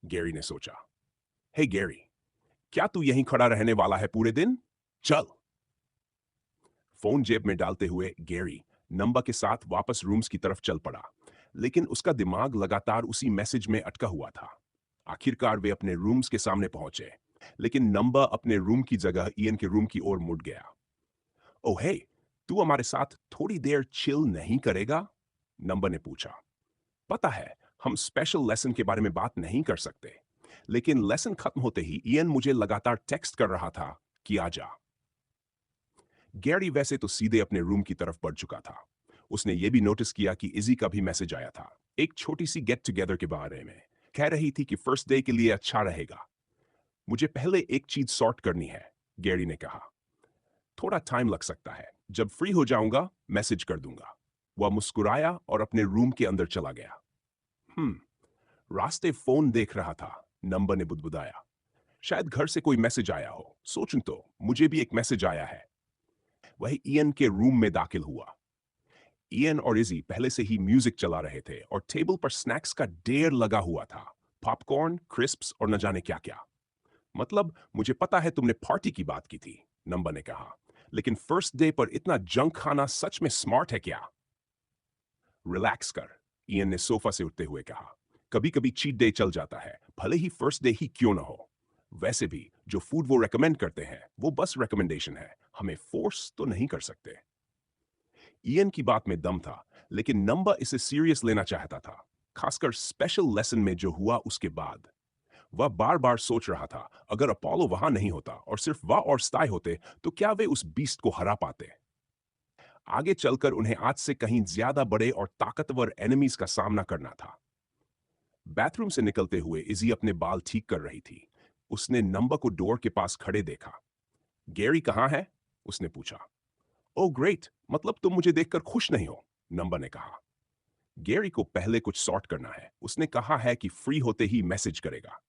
गैरी ने सोचा, हे गैरी, क्या तू यहीं खड़ा रहने वाला है पूरे दिन? चल। फोन जेब में डालते हुए गैरी नंबा के साथ वापस रूम्स की तरफ चल पड़ा, लेकिन उसका दिमाग लगातार उसी मैसेज में अटका हुआ था। आखिरकार वे अपने रूम्स के सामने पहुंचे, लेकिन नंबा अपने रूम की जगह इयन के रूम की ओर मुड़ गया। ओह हे, तू हमारे साथ थोड़ी देर चिल नहीं करेगा? नंबर ने पूछा। पता है, हम स्पेशल लेसन के बारे में बात नहीं कर सकते, लेकिन लेसन खत्म होते ही इयन मुझे लगातार टेक्स्ट कर रहा था कि आ जा। गैरी वैसे तो सीधे अपने रूम की तरफ बढ़ चुका था। उसने ये भी नोटिस किया कि इजी का भी मैसेज आया था, एक छोटी सी गेट टुगेदर के बारे में। कह रही थी कि फर्स्ट डे के लिए अच्छा रहेगा। मुझे पहले एक चीज सॉर्ट करनी है, गैरी ने कहा। थोड़ा टाइम लग सकता है, जब फ्री हो जाऊंगा मैसेज कर दूंगा। वह मुस्कुराया और अपने रूम के अंदर चला गया। रास्ते फोन देख रहा था, नंबर ने बुदबुदाया। शायद घर से कोई मैसेज आया हो। सोचूं तो मुझे भी एक मैसेज आया है। वह इयन के रूम में दाखिल हुआ। इयन और इजी पहले से ही म्यूजिक चला रहे थे और टेबल पर स्नैक्स का ढेर लगा हुआ था। पॉपकॉर्न, क्रिस्प्स और न जाने क्या क्या। मतलब, मुझे पता है तुमने पार्टी की बात की थी, नंबर ने कहा, लेकिन फर्स्ट डे पर इतना जंक खाना सच में स्मार्ट है क्या? रिलैक्स कर, इयन ने सोफा से उठते हुए कहा। कभी कभी चीट डे चल जाता है, भले ही फर्स्ट डे ही क्यों ना हो। वैसे भी जो फूड वो रेकमेंड करते हैं वो बस रेकमेंडेशन है, हमें फोर्स तो नहीं कर सकते। इयन की बात में दम था, लेकिन नंबर इसे सीरियस लेना चाहता था, खासकर स्पेशल लेसन में जो हुआ उसके बाद। वह बार बार सोच रहा था, अगर अपोलो वहां नहीं होता और सिर्फ वह और स्टाई होते तो क्या वे उस बीस्ट को हरा पाते। आगे चलकर उन्हें आज से कहीं ज्यादा बड़े और ताकतवर एनिमीज का सामना करना था। बाथरूम से निकलते हुए इजी अपने बाल ठीक कर रही थी। उसने नंबर को डोर के पास खड़े देखा। गैरी कहाँ है? उसने पूछा। ओह ग्रेट, मतलब तुम मुझे देखकर खुश नहीं हो, नंबर ने कहा। गैरी को पहले कुछ सॉर्ट करना है, उसने कहा है कि फ्री होते ही मैसेज करेगा।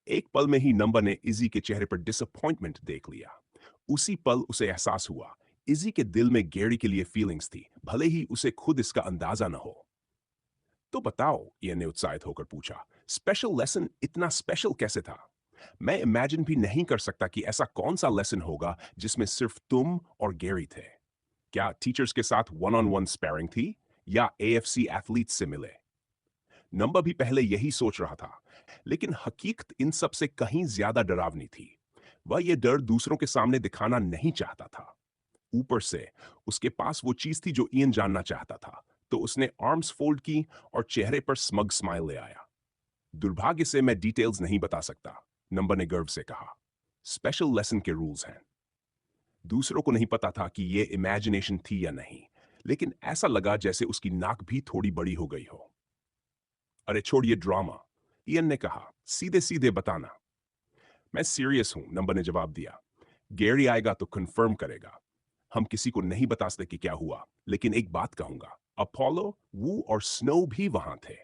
एक पल में ही नंबर ने इजी के चेहरे पर डिसअपॉइंटमेंट देख लिया। उसी पल उसे एहसास हुआ, इजी के दिल में गैरी के लिए फीलिंग्स थी, भले ही उसे खुद इसका अंदाजा न हो। तो बताओ, इयन ने उत्साहित होकर पूछा, स्पेशल लेसन इतना स्पेशल कैसे था? मैं इमेजिन भी नहीं कर सकता कि ऐसा कौन सा लेसन होगा जिसमें सिर्फ तुम और गैरी थे। क्या टीचर्स के साथ वन ऑन वन स्पैरिंग थी या एएफसी एथलीट से मिले? नंबर भी पहले यही सोच रहा था, लेकिन हकीकत इन सब से कहीं ज्यादा डरावनी थी। वह यह डर दूसरों के सामने दिखाना नहीं चाहता था। ऊपर से उसके पास वो चीज थी जो इयन जानना चाहता था, तो उसने आर्म्स फोल्ड की और चेहरे पर स्मग स्माइल ले आया। दुर्भाग्य से मैं डिटेल्स नहीं बता सकता, नंबर ने गर्व से कहा। स्पेशल लेसन के रूल्स हैं। दूसरों को नहीं पता था कि ये इमेजिनेशन थी या नहीं, लेकिन ऐसा लगा जैसे उसकी नाक भी थोड़ी बड़ी हो गई हो। अरे छोड़िए ड्रामा, इयन ने कहा, सीधे सीधे बताना। मैं सीरियस हूं, नंबर ने जवाब दिया। गैरी आएगा तो कंफर्म करेगा। हम किसी को नहीं बता सकते कि क्या हुआ, लेकिन एक बात कहूंगा, अपोलो, वू और स्नो भी वहां थे।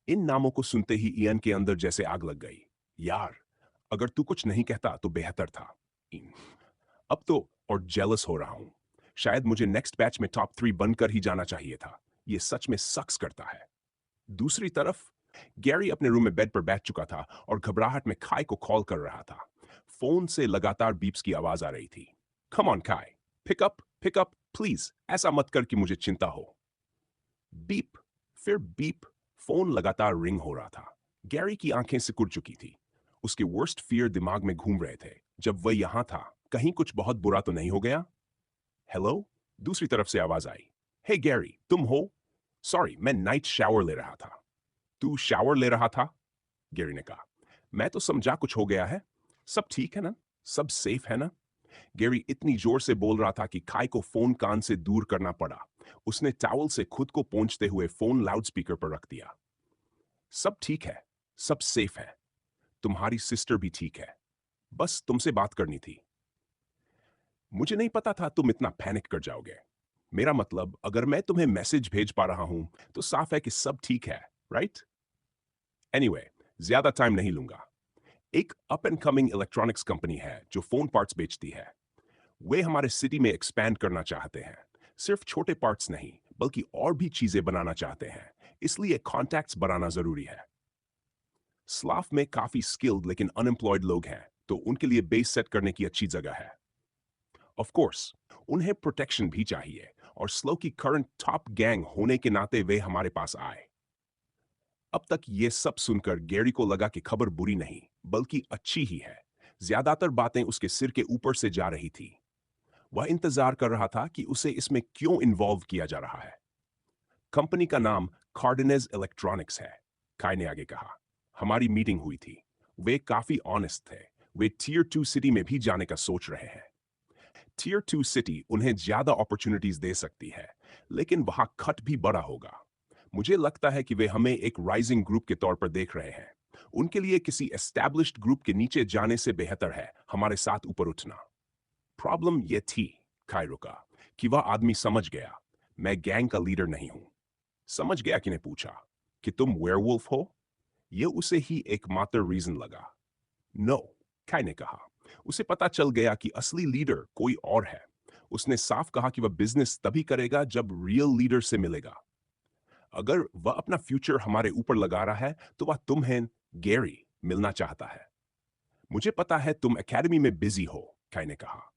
इन नामों को सुनते ही इयन के अंदर जैसे आग लग गई। यार, अगर तू कुछ नहीं कहता तो बेहतर था। अब तो और जेलस हो रहा हूं। शायद मुझे नेक्स्ट बैच में टॉप 3 बनकर ही जाना चाहिए था। ये सच में सक्स करता है। दूसरी तरफ गैरी अपने रूम में बेड पर बैठ चुका था और घबराहट में खाई को कॉल कर रहा था। फोन से लगातार बीप्स की आवाज आ रही थी। कम ऑन खाई, पिक अप प्लीज, ऐसा मत कर कि मुझे चिंता हो। बीप, फिर बीप। फोन लगातार रिंग हो रहा था। गैरी की आंखें सिकुड़ चुकी थी। उसके वर्स्ट फियर दिमाग में घूम रहे थे। जब वह यहां था, कहीं कुछ बहुत बुरा तो नहीं हो गया? हेलो, दूसरी तरफ से आवाज आई। हे गैरी, तुम हो? सॉरी, मैं नाइट शावर ले रहा था। तू शावर ले रहा था? गैरी ने कहा। मैं तो समझा कुछ हो गया है। सब ठीक है ना? सब सेफ है ना? गैरी इतनी जोर से बोल रहा था कि खाई को फोन कान से दूर करना पड़ा। उसने टॉवल से खुद को पोंछते हुए फोन लाउडस्पीकर पर रख दिया। सब ठीक है, सब सेफ है। तुम्हारी सिस्टर भी ठीक है। बस तुमसे बात करनी थी। मुझे नहीं पता था तुम इतना पैनिक कर जाओगे। मेरा मतलब, अगर मैं तुम्हें मैसेज भेज पा रहा हूं तो साफ है कि सब ठीक है, राइट? एनीवे, ज्यादा टाइम नहीं लूंगा। एक up and coming electronics company है जो फोन पार्ट्स बेचती है। वे हमारे सिटी में एक्सपैंड करना चाहते हैं। सिर्फ छोटे पार्ट्स नहीं, बल्कि और भी चीजें बनाना चाहते हैं। इसलिए कॉन्टैक्ट्स बनाना जरूरी है। स्लाफ में काफी स्किल्ड लेकिन अनएम्प्लॉयड लोग हैं, तो उनके लिए बेस सेट करने की अच्छी जगह है। ऑफ कोर्स, उन्हें प्रोटेक्शन भी चाहिए, और स्लो की करंट टॉप गैंग होने के नाते वे हमारे पास आए। अब तक ये सब सुनकर गैरी को लगा कि खबर बुरी नहीं, बल्कि अच्छी ही है। ज्यादातर बातें उसके सिर के ऊपर से जा रही थी। वह इंतजार कर रहा था कि उसे इसमें क्यों इन्वॉल्व किया जा रहा है। कंपनी का नाम कार्डिनेज इलेक्ट्रॉनिक्स है, काय ने आगे कहा। हमारी मीटिंग हुई थी। वे काफी ऑनेस्ट थे। वे टीयर 2 सिटी में भी जाने का सोच रहे हैं। टीयर 2 सिटी उन्हें ज्यादा अपॉर्चुनिटीज दे सकती है, लेकिन वहां खट भी बड़ा होगा। मुझे लगता है कि वे हमें एक राइजिंग ग्रुप के तौर पर देख रहे हैं। उनके लिए किसी एस्टैब्लिश्ड ग्रुप के नीचे जाने से बेहतर है हमारे साथ ऊपर उठना। प्रॉब्लम यह थी, काय रुका, कि वह आदमी समझ गया मैं गैंग का लीडर नहीं हूं। समझ गया कि ने पूछा कि तुम वेयरवुल्फ हो? यह उसे ही एकमात्र रीजन लगा। नो, काय ने कहा। उसे पता चल गया कि असली लीडर कोई और है। उसने साफ कहा कि वह बिजनेस तभी करेगा जब रियल लीडर से मिलेगा। अगर वह अपना फ्यूचर हमारे ऊपर लगा रहा है तो वह तुम्हें, गैरी, मिलना चाहता है। मुझे पता है तुम एकेडमी में बिजी हो, काय ने कहा,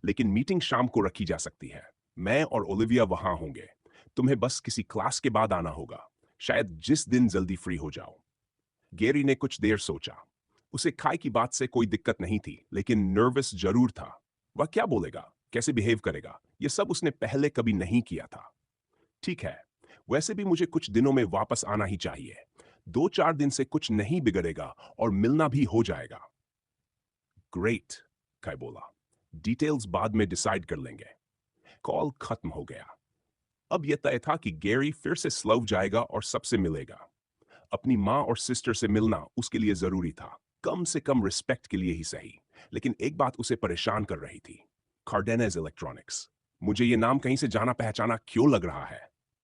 लेकिन मीटिंग शाम को रखी जा सकती है। मैं और ओलिविया वहां होंगे। तुम्हें बस किसी क्लास के बाद आना होगा, शायद जिस दिन जल्दी फ्री हो जाओ। गैरी ने कुछ देर सोचा। उसे खाई की बात से कोई दिक्कत नहीं थी, लेकिन नर्वस जरूर था। वह क्या बोलेगा, कैसे बिहेव करेगा, यह सब उसने पहले कभी नहीं किया था। ठीक है, वैसे भी मुझे कुछ दिनों में वापस आना ही चाहिए। 2-4 दिन से कुछ नहीं बिगड़ेगा और मिलना भी हो जाएगा। ग्रेट, काय बोला। डिटेल्स बाद में डिसाइड कर लेंगे। कॉल खत्म हो गया। अब यह तय था कि गैरी फिर से स्लोव जाएगा और सबसे मिलेगा। अपनी माँ और सिस्टर से मिलना उसके लिए जरूरी था, कम से कम रिस्पेक्ट के लिए ही सही। लेकिन एक बात उसे परेशान कर रही थी। कार्डेनेज इलेक्ट्रॉनिक्स। मुझे ये नाम कहीं से जाना पहचाना क्यों लग रहा है?